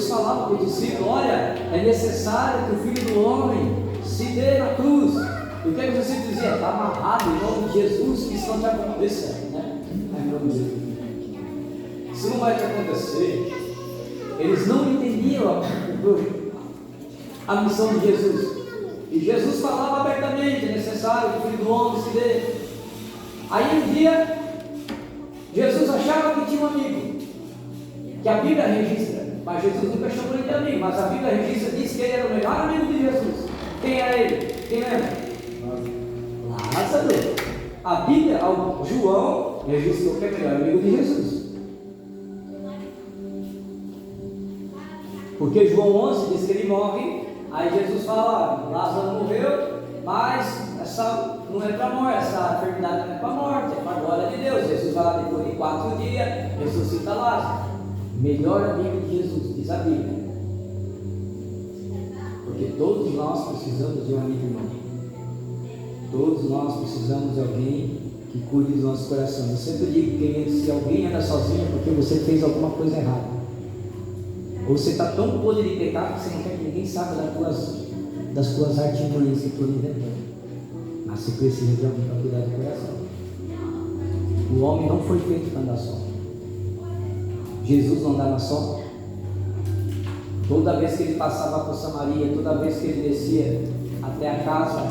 falava para os discípulos: olha, é necessário que o Filho do Homem se dê na cruz. E o que os discípulos diziam? Está amarrado em nome de Jesus, que isso não vai acontecer, né? Em nome de Jesus. Isso não vai te acontecer. Eles não entendiam a missão de Jesus. E Jesus falava abertamente: é necessário que o Filho do Homem se dê. Aí um dia, Jesus achava que tinha um amigo, que a Bíblia registra, mas Jesus nunca chamou ele de amigo, mas a Bíblia registra, diz que ele era o melhor amigo de Jesus. Quem era ele? Quem lembra? Lázaro. A Bíblia, João, registrou que é o melhor amigo de Jesus. Porque João 11 diz que ele morre, aí Jesus fala: Lázaro morreu, mas essa não é para morte, essa enfermidade não é para morte, é para a glória de Deus. Jesus vai lá depois de 4 dias, ressuscita Lázaro. Melhor amigo de Jesus, diz a Bíblia. Porque todos nós precisamos de um amigo irmão. Todos nós precisamos de alguém que cuide do nosso coração. Eu sempre digo que se alguém anda sozinho é porque você fez alguma coisa errada. Ou você está tão podre de pecado que você não quer que ninguém saiba das tuas artimanhas que tu inventando. Mas você precisa de alguém para cuidar do coração. O homem não foi feito para andar só. Jesus não andava só. Toda vez que ele passava por Samaria, toda vez que ele descia até a casa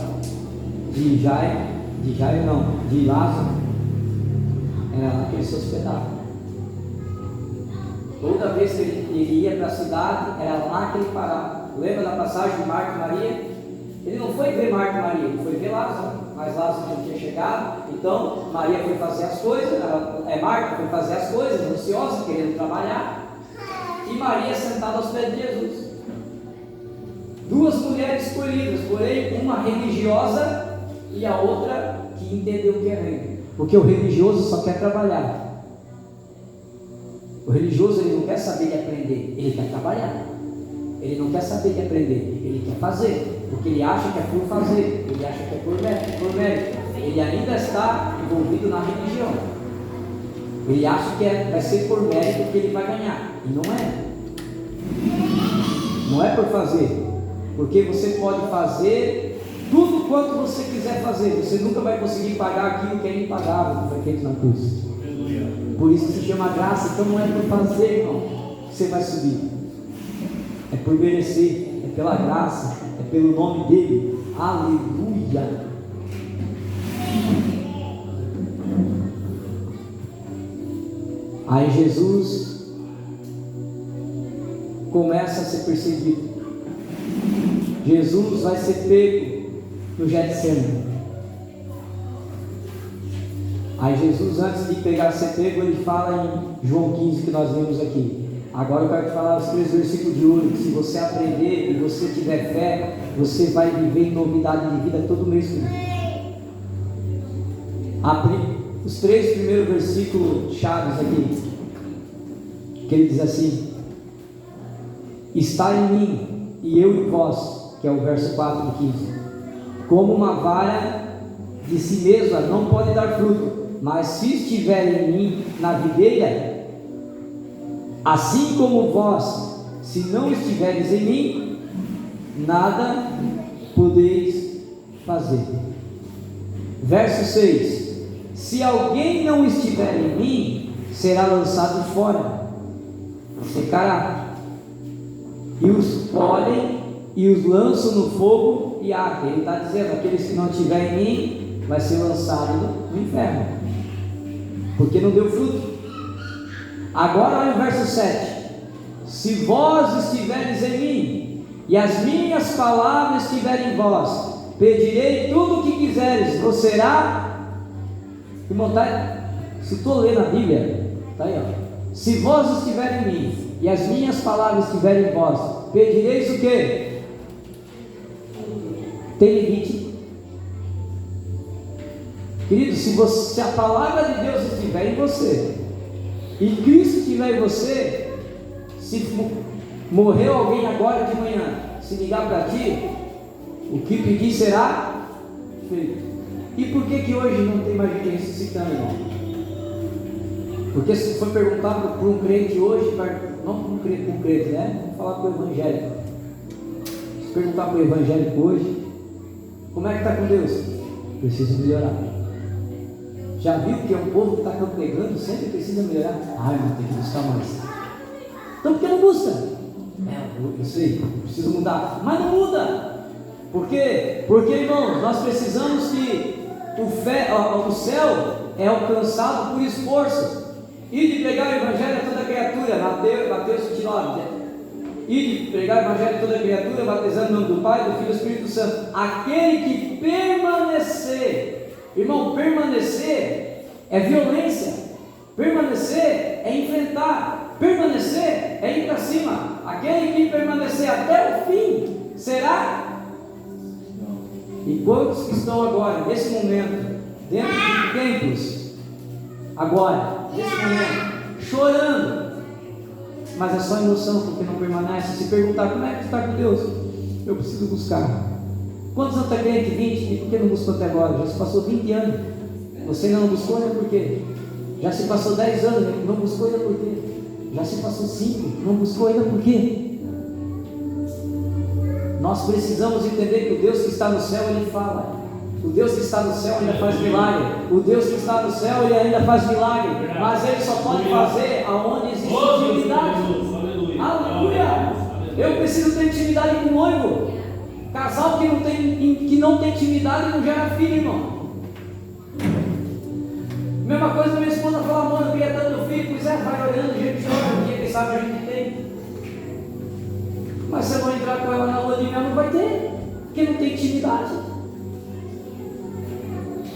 de Lázaro, era lá que ele se hospedava. Toda vez que ele ia para a cidade, era lá que ele parava. Lembra da passagem de Marta e Maria? Ele não foi ver Marta e Maria, ele foi ver Lázaro, mas Lázaro não tinha chegado. Então Maria foi fazer as coisas, Marta foi fazer as coisas, ansiosa, querendo trabalhar, e Maria sentada aos pés de Jesus. 2 mulheres escolhidas, porém uma religiosa e a outra que entendeu o que é reino. Porque o religioso só quer trabalhar. O religioso, ele não quer saber de aprender, ele quer trabalhar. Ele não quer saber de aprender, ele quer fazer, porque ele acha que é por fazer, ele acha que é por mérito. Ele ainda está envolvido na religião. Ele acha que vai ser por mérito que ele vai ganhar, e não é. Não é por fazer, porque você pode fazer tudo quanto você quiser fazer, você nunca vai conseguir pagar aquilo que é impagável, que foi feito na cruz. Por isso se chama graça. Então não é por fazer, irmão, que você vai subir. É por merecer, é pela graça, é pelo nome dele. Aleluia. Aí Jesus começa a ser perseguido. Jesus vai ser pego no Getsemane. Aí Jesus, antes de pegar ser pego, ele fala em João 15, que nós vemos aqui: Agora eu quero te falar os 3 versículos de ouro, que se você aprender e você tiver fé, você vai viver em novidade de vida todo mês. Os 3 primeiros versículos chaves aqui, que ele diz assim: está em mim e eu em vós, que é o verso 4 do 15. Como uma vara de si mesma não pode dar fruto, mas se estiver em mim na videira, assim como vós, se não estiveres em mim, nada podeis fazer. Verso 6: se alguém não estiver em mim, será lançado fora, secará, e os colhem e os lançam no fogo e ardem. Ele está dizendo: aqueles que não estiverem em mim, vai ser lançado no inferno, porque não deu fruto. Agora olha o verso 7: se vós estiveres em mim, e as minhas palavras estiverem em vós, pedirei tudo o que quiseres, vos será. Irmão, se tu ler na Bíblia, está aí, ó. Se vós estiverem em mim, e as minhas palavras estiverem em vós, pedireis o quê? Tem limite? Querido, se a palavra de Deus estiver em você, e Cristo estiver em você, se morreu alguém agora de manhã, se ligar para ti, o que pedir será feito. E por que hoje não tem mais gente ressuscitando, irmão? Porque se for perguntado para um crente hoje, não para um crente, né? Vamos falar para o evangélico. Se perguntar para o evangélico hoje, como é que está com Deus? Preciso melhorar. Já viu que é um povo que está congregando, sempre precisa melhorar? Ai, irmão, tem que buscar mais. Então por que não busca? Eu sei, preciso mudar, mas não muda. Por quê? Porque, irmãos, nós precisamos que o céu é alcançado por esforço. E de pregar o evangelho a toda criatura, Mateus 29. E de pregar o evangelho a toda criatura, batizando em nome do Pai, do Filho e do Espírito Santo. Aquele que permanecer, irmão, permanecer é violência, permanecer é enfrentar, permanecer é ir para cima. Aquele que permanecer até o fim será. E quantos que estão agora, nesse momento, dentro de templos, agora, nesse momento, chorando, mas é só emoção, porque não permanece. Se perguntar como é que está com Deus, eu preciso buscar. Quantos anos está crente? 20? E por que não buscou até agora? Já se passou 20 anos, você ainda não buscou, ainda por quê? Já se passou 10 anos, não buscou, ainda por quê? Já se passou 5, não buscou, ainda por quê? Nós precisamos entender que o Deus que está no céu, Ele fala. O Deus que está no céu ainda faz milagre. O Deus que está no céu, Ele ainda faz milagre. Mas Ele só pode fazer aonde existe intimidade. Aleluia! Eu preciso ter intimidade com o noivo. Casal que não tem intimidade não gera filho, irmão. Mesma coisa que minha esposa fala: amor, eu queria tanto filho. Pois é, vai olhando, a gente chora, porque quem sabe a gente tem. Mas se eu não entrar com ela na lua de mel, não vai ter, porque não tem intimidade.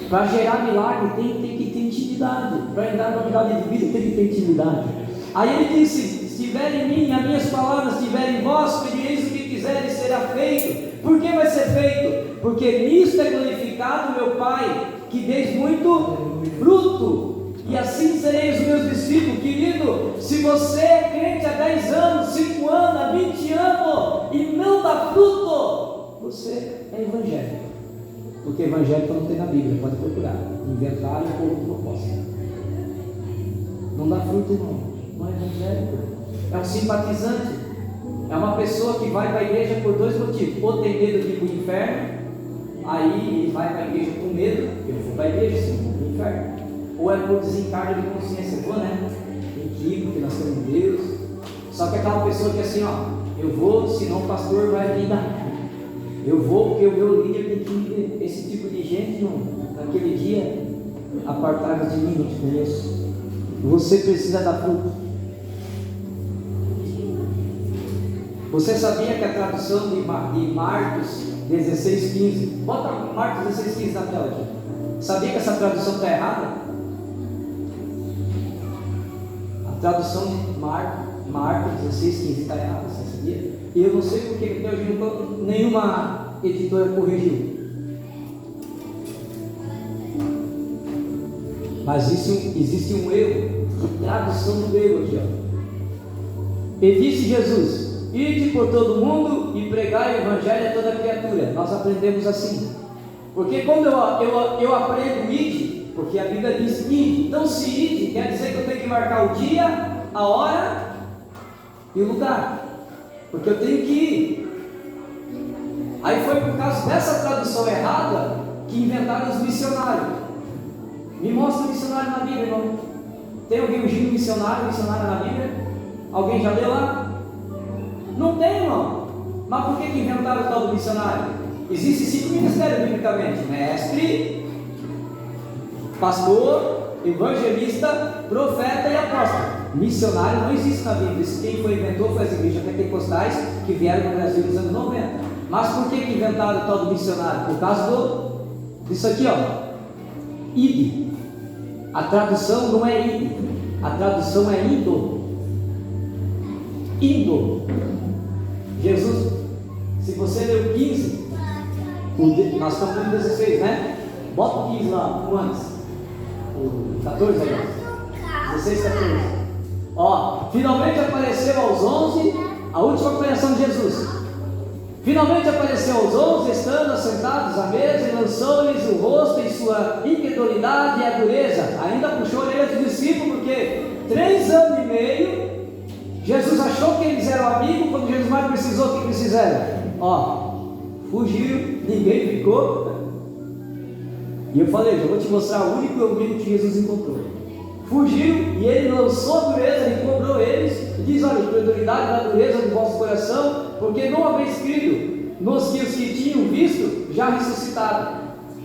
Para gerar milagre tem que ter intimidade. Para entrar na novidade de vida tem que ter intimidade. Aí ele disse: se estiver em mim, as minhas palavras estiverem em vós, pedireis o que quiseres, será feito. Por que vai ser feito? Porque nisto é glorificado meu Pai, que deis muito fruto, e assim sereis os meus discípulos. Querido, se você é crente há 10 anos, 5 anos, há 20 anos e não dá fruto, você é evangélico. Porque evangélico não tem na Bíblia, pode procurar. Inventário ou proposta. Não dá fruto, irmão. Não é evangélico. É um simpatizante. É uma pessoa que vai para a igreja por 2 motivos: ou tem medo de ir para o inferno, aí ele vai para a igreja com medo. Eu vou para a igreja, sim, vou para o inferno. Ou é por desencargo de consciência. Vou, né? Equívoco, que nós temos Deus. Só que aquela pessoa que assim, ó, eu vou, senão o pastor vai me dar. Eu vou porque o meu líder tem que me. Esse tipo de gente, não, naquele dia, apartai-vos de mim, não te conheço. Você precisa dar fruto. Você sabia que a tradução de Marcos 16:15, bota Marcos 16:15 na tela aqui. Sabia que essa tradução está errada? A tradução de Marcos Marcos 16, 15 está errado, você sabia? E eu não sei porque até hoje nenhuma editora corrigiu. Mas existe um erro de tradução do grego aqui, ó. E disse Jesus: ide por todo mundo e pregai o evangelho a toda criatura. Nós aprendemos assim. Porque quando eu aprendo ide, porque a Bíblia diz ide, então se ide quer dizer que eu tenho que marcar o dia, a hora e o lugar, porque eu tenho que ir. Aí foi por causa dessa tradução errada que inventaram os missionários. Me mostra o missionário na Bíblia, irmão. Tem alguém ungindo missionário na Bíblia? Alguém já leu lá? Não tem, irmão. Mas por que inventaram o tal do missionário? Existem 5 ministérios biblicamente: mestre, pastor, evangelista, profeta e apóstolo. Missionário não existe na Bíblia. Isso quem inventou foi as igrejas pentecostais que vieram no Brasil nos anos 90. Mas por que inventaram o tal do missionário? Por causa disso aqui, ó. Ide. A tradução não é ide, a tradução é indo. Indo. Jesus, se você ler o 15, nós estamos no 16, né? Bota o 15 lá, o antes. O 14 aí. 16, 14. Ó, finalmente apareceu aos 11 a última pregação de Jesus. Finalmente apareceu aos 11, estando assentados à mesa, e lançou-lhes o rosto em sua incredulidade e a dureza. Ainda puxou a orelha dos discípulos, porque 3 anos e meio Jesus achou que eles eram amigos. Quando Jesus mais precisou, o que eles fizeram? Ó, fugiram, ninguém ficou. E eu falei, já vou te mostrar o único amigo que Jesus encontrou. Fugiu e ele lançou a dureza, ele cobrou eles, e diz: olha, incredulidade da dureza do vosso coração, porque não haveis crido nos que os que tinham visto já ressuscitaram.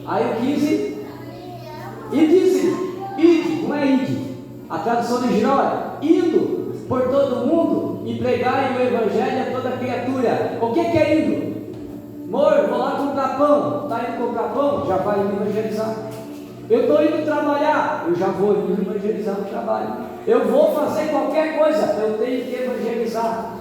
Aí o 15, e disse: ide, não é ide, a tradução original é indo por todo mundo e pregai o evangelho a toda criatura. O que é indo? Amor, vou lá comprar pão. Está indo comprar pão? Já vai evangelizar. Eu estou indo trabalhar, eu já vou indo evangelizar no trabalho. Eu vou fazer qualquer coisa, eu tenho que evangelizar.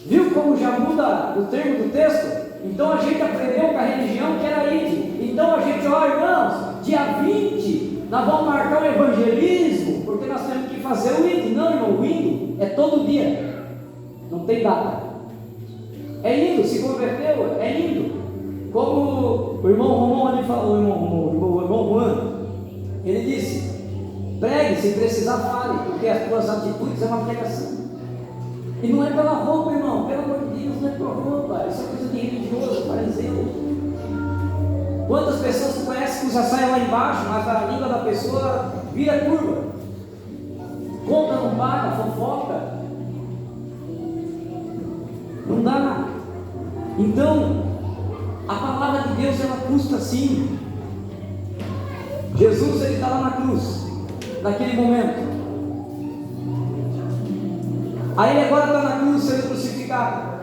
Viu como já muda o termo do texto? Então a gente aprendeu com a religião que era ide. Então a gente, ó irmãos, dia 20 nós vamos marcar o evangelismo, porque nós temos que fazer o ide. Não, irmão, o indo é todo dia, não tem data. É indo, se converteu, é indo. Como o irmão Romão ali falou, o irmão Juan, ele disse: pregue, se precisar fale, porque as tuas atitudes é uma pregação. E não é pela roupa, irmão, pelo amor de Deus, não é pela roupa, isso é coisa de religioso, fariseu. Quantas pessoas tu conhece que usa saia lá embaixo, mas a língua da pessoa vira curva, conta não paga, fofoca, não dá. Então a palavra de Deus, ela custa sim. Jesus, ele está lá na cruz, naquele momento. Aí ele agora está na cruz sendo crucificado.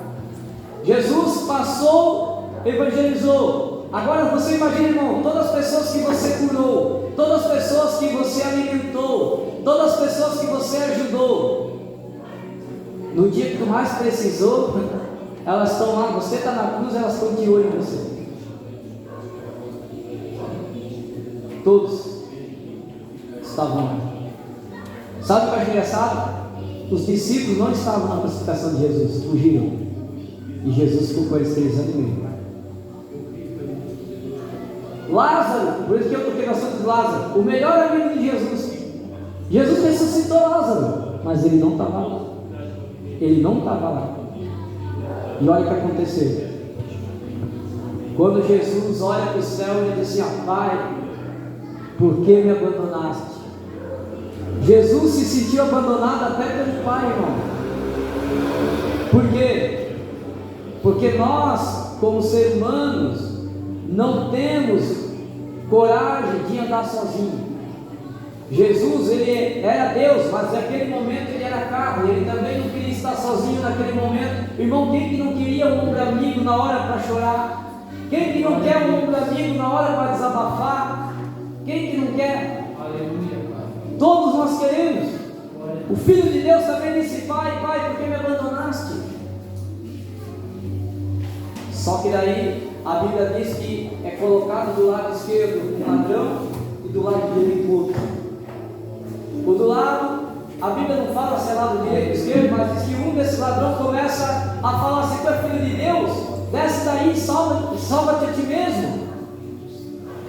Jesus passou, evangelizou. Agora você imagina, irmão, todas as pessoas que você curou, todas as pessoas que você alimentou, todas as pessoas que você ajudou. No dia que tu mais precisou, elas estão lá, você está na cruz, elas estão de olho em você. Todos estavam lá. Sabe o que é engraçado? Os discípulos não estavam na crucificação de Jesus, fugiram. E Jesus ficou com eles 3 anos e meio. Lázaro, por isso que eu toquei bastante de Lázaro, o melhor amigo de Jesus. Jesus ressuscitou Lázaro, mas ele não estava lá. Ele não estava lá. E olha o que aconteceu. Quando Jesus olha para o céu, ele diz assim: Pai, por que me abandonaste? Jesus se sentiu abandonado até pelo Pai, irmão. Por quê? Porque nós, como seres humanos, não temos coragem de andar sozinho. Jesus, ele era Deus, mas naquele momento ele era carne, ele também não queria estar sozinho naquele momento. Irmão, quem que não queria um ombro amigo na hora para chorar? Quem que não quer um ombro amigo na hora para desabafar? Quem que não quer? Todos nós queremos. O Filho de Deus também disse: Pai, por que me abandonaste? Só que daí a Bíblia diz que é colocado do lado esquerdo um ladrão e do lado direito outro. O do lado, a Bíblia não fala se é lado direito ou esquerdo, mas diz que um desses ladrões começa a falar assim: tu é filho de Deus, desce daí e salva-te a ti mesmo.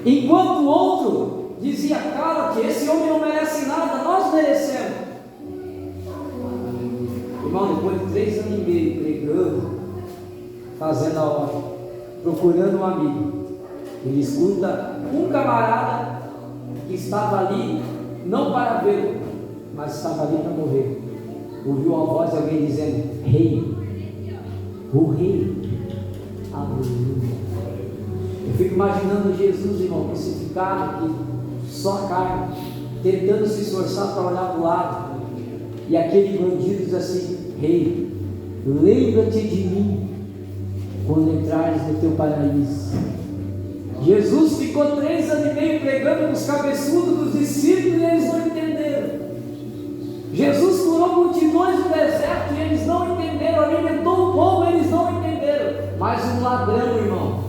Enquanto o outro dizia: cala-te, esse homem não merece nada, nós merecemos. Irmão, depois de 3 anos e meio pregando, fazendo a obra, procurando um amigo, ele escuta um camarada que estava ali não para vê-lo, mas estava ali para morrer. Ouviu a voz de alguém dizendo: rei, o rei. Aleluia. Eu fico imaginando Jesus, irmão, crucificado aqui, só a carne, tentando se esforçar para olhar para o lado, e aquele bandido diz assim: rei, lembra-te de mim quando entrares no teu paraíso. Jesus ficou 3 anos e meio pregando nos cabeçudos dos discípulos e eles não entenderam. Jesus curou multidões no deserto e eles não entenderam. Alimentou o povo e eles não entenderam. Mas um ladrão, irmão,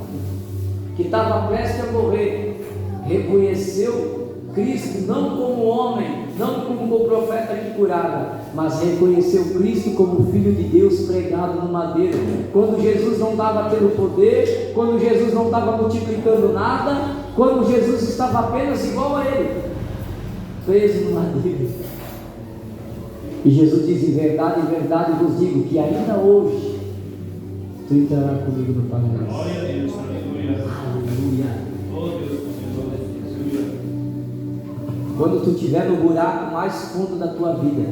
que estava prestes a morrer, reconheceu Cristo não como homem, não como o profeta que curava, mas reconheceu Cristo como Filho de Deus pregado no madeiro. Quando Jesus não estava tendo poder, quando Jesus não estava multiplicando nada, quando Jesus estava apenas igual a ele, preso no madeiro. E Jesus diz: em verdade vos digo que ainda hoje tu entrarás comigo no paraíso. Glória a Deus, aleluia. Aleluia. Oh Deus, Quando tu estiver no buraco mais fundo da tua vida,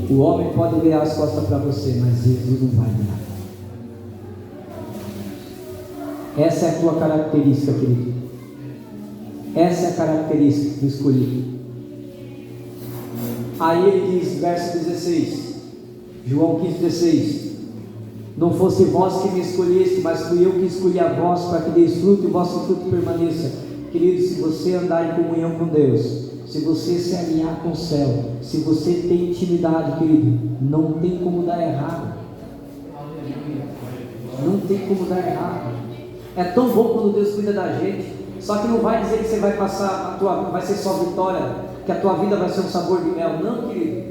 o homem pode virar as costas para você, mas Jesus não vai virar. Essa é a tua característica, querido. Essa é a característica do escolhido. Aí ele diz, verso 16, João 15,16: não fosse vós que me escolheste, mas fui eu que escolhi a vós, para que deis fruto e o vosso fruto permaneça. Querido, se você andar em comunhão com Deus, se você se alinhar com o céu, se você tem intimidade, querido, não tem como dar errado. Não tem como dar errado. É tão bom quando Deus cuida da gente. Só que não vai dizer que você vai passar vai ser só vitória, que a tua vida vai ser um sabor de mel. Não, querido.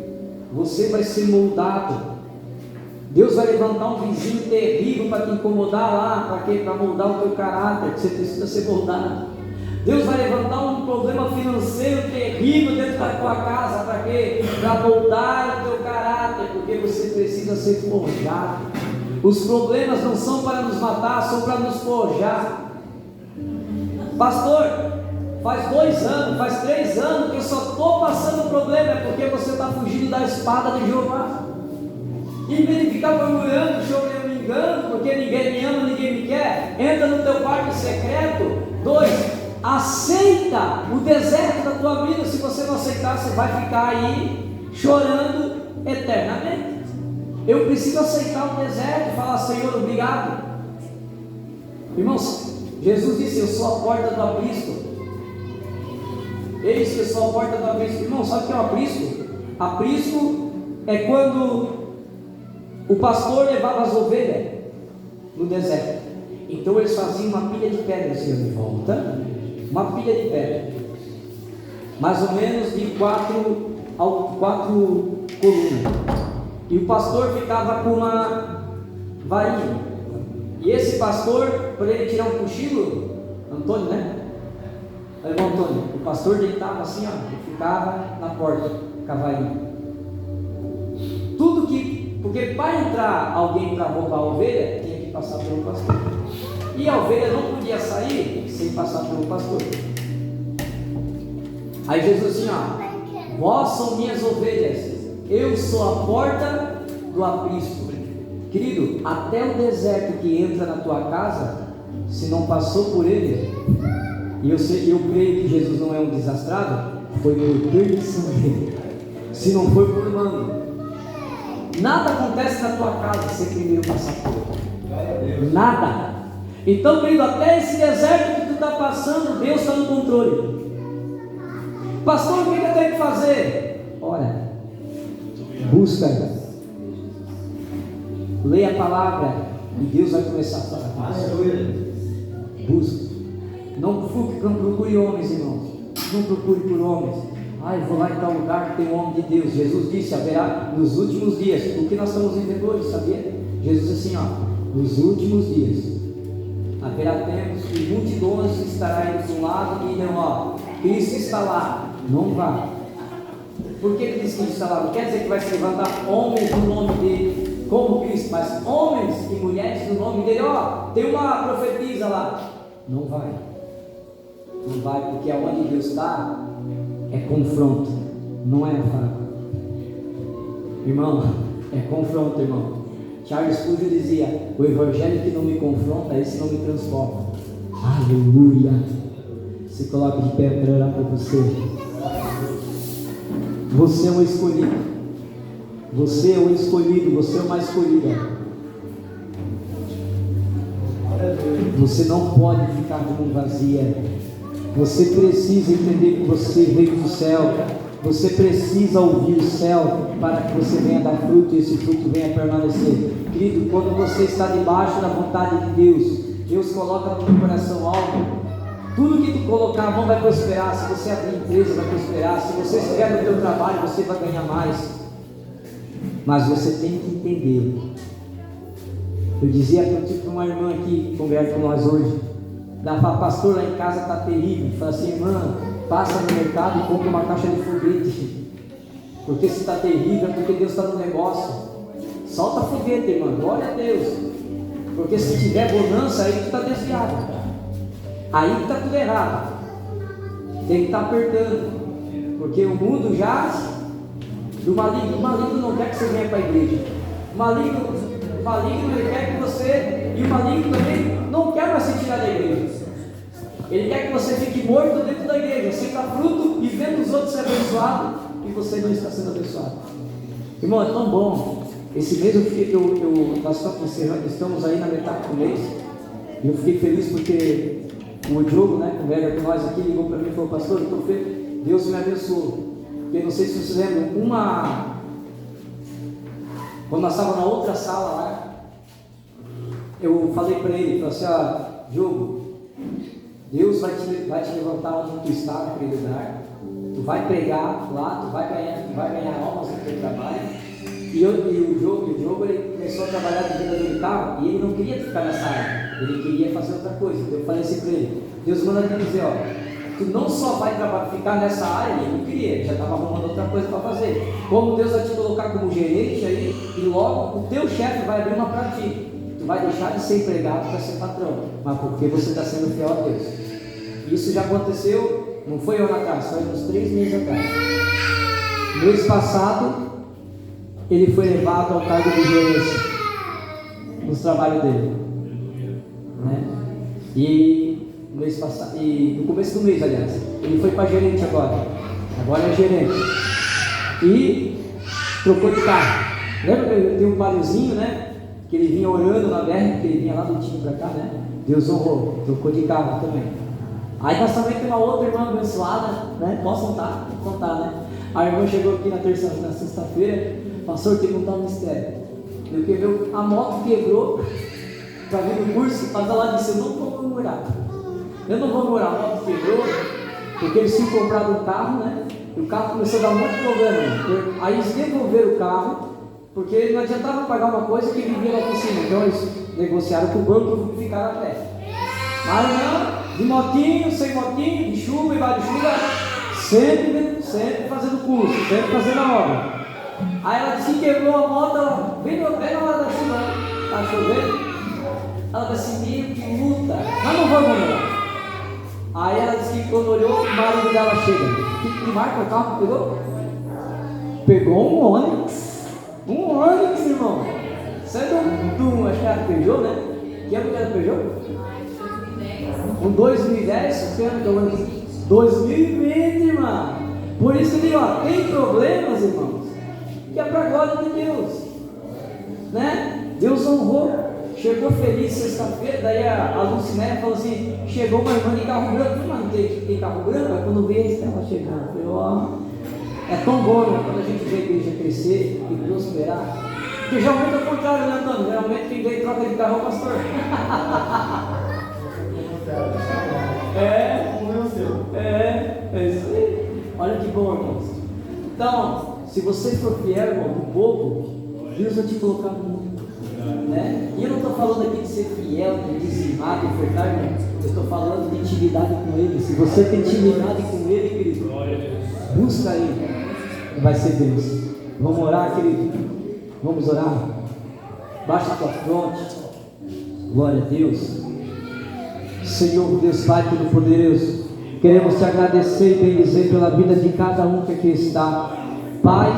Você vai ser moldado. Deus vai levantar um vizinho terrível para te incomodar lá, para moldar o teu caráter, que você precisa ser moldado. Deus vai levantar um problema financeiro terrível dentro da tua casa, para quê? Para moldar o teu caráter, porque você precisa ser forjado. Os problemas não são para nos matar, são para nos forjar. Pastor, faz 2 anos, faz 3 anos que eu só estou passando problema, é porque você está fugindo da espada de Jeová. Em vez de ficar murmurando, choramingando, porque ninguém me ama, ninguém me quer, entra no teu quarto secreto. 2, aceita o deserto da tua vida. Se você não aceitar, você vai ficar aí chorando eternamente. Eu preciso aceitar o deserto e falar: Senhor, obrigado. Irmãos, Jesus disse: eu sou a porta do aprisco. Eis que eu sou a porta do aprisco. Irmão, sabe o que é um aprisco? Aprisco é quando o pastor levava as ovelhas no deserto. Então eles faziam uma pilha de pedra assim de volta, uma pilha de pedra, mais ou menos de 4 colunas. E o pastor ficava com uma varinha. E esse pastor, para ele tirar um cochilo, Antônio, né? Irmão Antônio, o pastor deitava assim, ó, e ficava na porta com a varinha. Tudo que, porque para entrar alguém para roubar a ovelha, tinha que passar pelo pastor. E a ovelha não podia sair sem passar pelo pastor. Aí Jesus assim, ó: vós são minhas ovelhas, eu sou a porta do aprisco. Querido, até o deserto que entra na tua casa, se não passou por ele, e eu creio que Jesus não é um desastrado, foi por permissão dele. Se não foi por mando, nada acontece na tua casa sem primeiro passar por ele. Nada. Então, querido, até esse deserto que tu está passando, Deus está no controle. Pastor, o que eu tenho que fazer? Ora, busca, leia a palavra e Deus vai começar a falar com você. Busca. Não procure homens, irmãos. Não procure por homens. Eu vou lá em tal lugar que tem um homem de Deus. Jesus disse, haverá nos últimos dias. O que nós estamos vivendo hoje, sabia? Jesus disse assim, nos últimos dias haverá tempos que multidões estarão indo de um lado e dirão, Cristo está lá. Não vá. Por que ele disse que Cristo está lá? Não quer dizer que vai se levantar homens no nome dele, como Cristo, mas homens e mulheres no nome dele. Tem uma profetisa lá. Não vai. Não vai, porque aonde Deus está é confronto, não é afago. Irmão, é confronto, irmão. Charles Spurgeon dizia, o evangelho que não me confronta, esse não me transforma. Aleluia. Se coloque de pé para orar para você. Você é um escolhido. Você é um escolhido, você é uma escolhida. Você não pode ficar de mão vazia. Você precisa entender que você veio do céu. Você precisa ouvir o céu para que você venha dar fruto e esse fruto venha permanecer. Querido, quando você está debaixo da vontade de Deus, Deus coloca no teu coração algo. Tudo que tu colocar a mão vai prosperar. Se você abrir empresa, vai prosperar. Se você estiver no teu trabalho, você vai ganhar mais. Mas você tem que entender. Eu dizia para uma irmã aqui que congrega com nós hoje, pastor, lá em casa está terrível. Fala assim, irmã, passa no mercado e compra uma caixa de foguete, porque se está terrível é porque Deus está no negócio. Solta foguete, irmã, glória a Deus, porque se tiver bonança aí tu está desviado, aí que está tudo errado. Tem que estar apertando, porque o mundo jaz do maligno. O maligno não quer que você venha para a igreja. O maligno ele quer que você, e o maligno também não quer mais se tirar da igreja. Ele quer que você fique morto dentro da igreja, sem dar fruto e vendo os outros ser abençoados e você não está sendo abençoado. Irmão, é tão bom. Esse mês nós estamos aí na metade do mês e eu fiquei feliz porque o Diogo, né, que veio com nós aqui, ligou para mim e falou, pastor, eu estou feliz, Deus me abençoou. Porque não sei se vocês lembram, quando nós estávamos na outra sala lá, eu falei para ele, falei assim, Diogo, Deus vai te levantar onde tu está, naquele lugar, tu vai pregar lá, tu vai ganhar almas no teu trabalho. E o Diogo ele começou a trabalhar de vida onde ele estava, e ele não queria ficar nessa área, ele queria fazer outra coisa. Então eu falei assim para ele, Deus manda me dizer, tu não só vai ficar nessa área, ele não queria, ele já estava arrumando outra coisa para fazer. Como Deus vai te colocar como gerente aí, e logo o teu chefe vai abrir uma para ti. Tu vai deixar de ser empregado para ser patrão, mas porque você está sendo fiel a Deus. Isso já aconteceu, não foi ano atrás, foi uns 3 meses atrás. Mês passado, ele foi levado ao cargo de gerência nos trabalhos dele, né? E no começo do mês, aliás, ele foi para gerente agora é gerente e trocou de carro. Lembra que eu tenho um paliozinho, né? Que ele vinha orando na BR, que ele vinha lá do time para cá, né? Deus honrou, trocou de carro também. Aí nós também temos uma outra irmã abençoada, né? Posso contar? Vou contar, né? A irmã chegou aqui na sexta-feira, pastor, tem que contar um mistério. A moto quebrou para vir no curso, mas ela disse, eu não vou comemorar, a moto quebrou, porque eles tinham comprado um carro, né? E o carro começou a dar um monte de problema, né? Aí eles devolveram o carro, porque não adiantava pagar uma coisa que vivia lá por cima. Então eles negociaram com o banco e ficaram a pé. Mas não, de motinho, sem motinho, de chuva e vai de chuva, sempre fazendo curso, sempre fazendo a obra. Aí ela disse que quebrou a moto, bem na hora da chuva, tá chovendo. Ela disse assim, meio que luta, mas não vou morrer. Aí ela disse que quando olhou, o marido dela chega. Que marca o carro que pegou? Pegou um Onix. Um Onix, irmão. Você é acho que era Peugeot, né? Que ano que era Peugeot? Um 2010, que ano que é o Onix? 2020, irmão. Por isso que eu digo, tem problemas, irmãos, que é para a glória de Deus, né? Deus honrou. chegou feliz sexta-feira, daí a Lucinéia falou assim, chegou uma irmã de carro branco, mas não tem carro branco, aí quando veio a Estela chegando, eu falei, ó, é tão bom, né, quando a gente vê a igreja crescer e prosperar, porque geralmente é o contrário, né, Antônio? Geralmente quem vem troca de carro é o pastor. É isso aí. Olha que bom, irmãos. Então, se você for fiel, irmão, do povo, Deus vai te colocar no mundo, né? E eu não estou falando aqui de ser fiel, de dizimar, de ofertar, irmão. Eu estou falando de intimidade com Ele. Se você tem intimidade com Ele, querido, busca Ele, vai ser Deus. Vamos orar, querido. Vamos orar. Baixa a tua fronte. Glória a Deus. Senhor Deus Pai Todo-Poderoso, queremos te agradecer e bendizer pela vida de cada um que aqui está. Pai,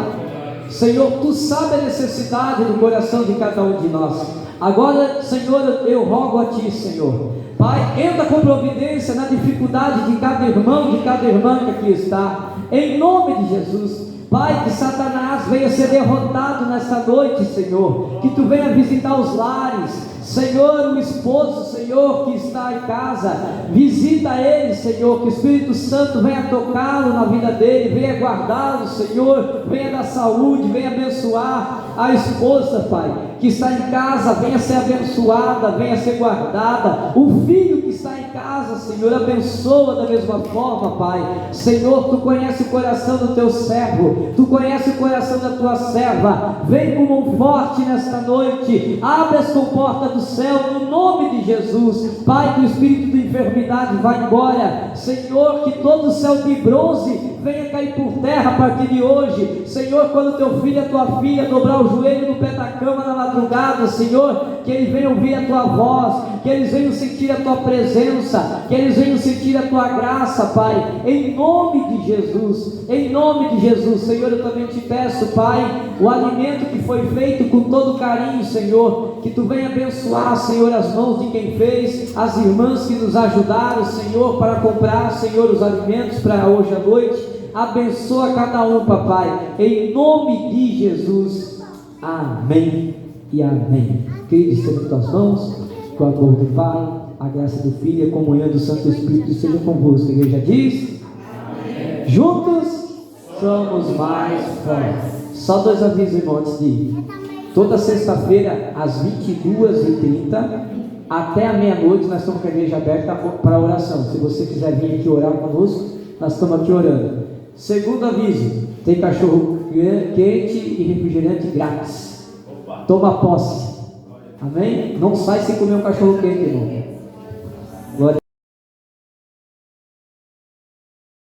Senhor, Tu sabe a necessidade do coração de cada um de nós. Agora, Senhor, eu rogo a Ti, Senhor, Pai, entra com providência na dificuldade de cada irmão, de cada irmã que aqui está, em nome de Jesus. Pai, que Satanás venha ser derrotado nesta noite, Senhor, que Tu venha visitar os lares, Senhor, o esposo, Senhor, que está em casa, visita ele, Senhor, que o Espírito Santo venha tocá-lo na vida dele, venha guardá-lo, Senhor, venha dar saúde, venha abençoar a esposa, Pai, que está em casa, venha ser abençoada, venha ser guardada, o filho que está em casa, Senhor, abençoa da mesma forma, Pai. Senhor, Tu conhece o coração do Teu servo, Tu conhece o coração da Tua serva, vem com mão forte nesta noite, abre as comportas do céu, no nome de Jesus, Pai, que o espírito de enfermidade vá embora, Senhor, que todo o céu de bronze venha cair por terra a partir de hoje, Senhor, quando Teu filho e a Tua filha dobrar o joelho no pé da cama na madrugada, Senhor, que eles venham ouvir a Tua voz, que eles venham sentir a Tua presença, que eles venham sentir a Tua graça, Pai, em nome de Jesus, Senhor, eu também te peço, Pai, o alimento que foi feito com todo carinho, Senhor, que Tu venha abençoar, Senhor, as mãos de quem fez, as irmãs que nos ajudaram, Senhor, para comprar, Senhor, os alimentos para hoje à noite, abençoa cada um, papai, em nome de Jesus, amém e amém. Queridos, estenda tuas mãos, com o amor do Pai, a graça do Filho e a comunhão do Santo Espírito seja convosco. A igreja diz, amém. Juntos somos mais fortes. Só dois avisos, irmãos, antes de ir. Toda sexta-feira, às 22h30, até a meia-noite, nós estamos com a igreja aberta para oração. Se você quiser vir aqui orar conosco, nós estamos aqui orando. Segundo aviso, tem cachorro quente e refrigerante grátis. Toma posse. Amém? Não sai sem comer um cachorro quente, irmão.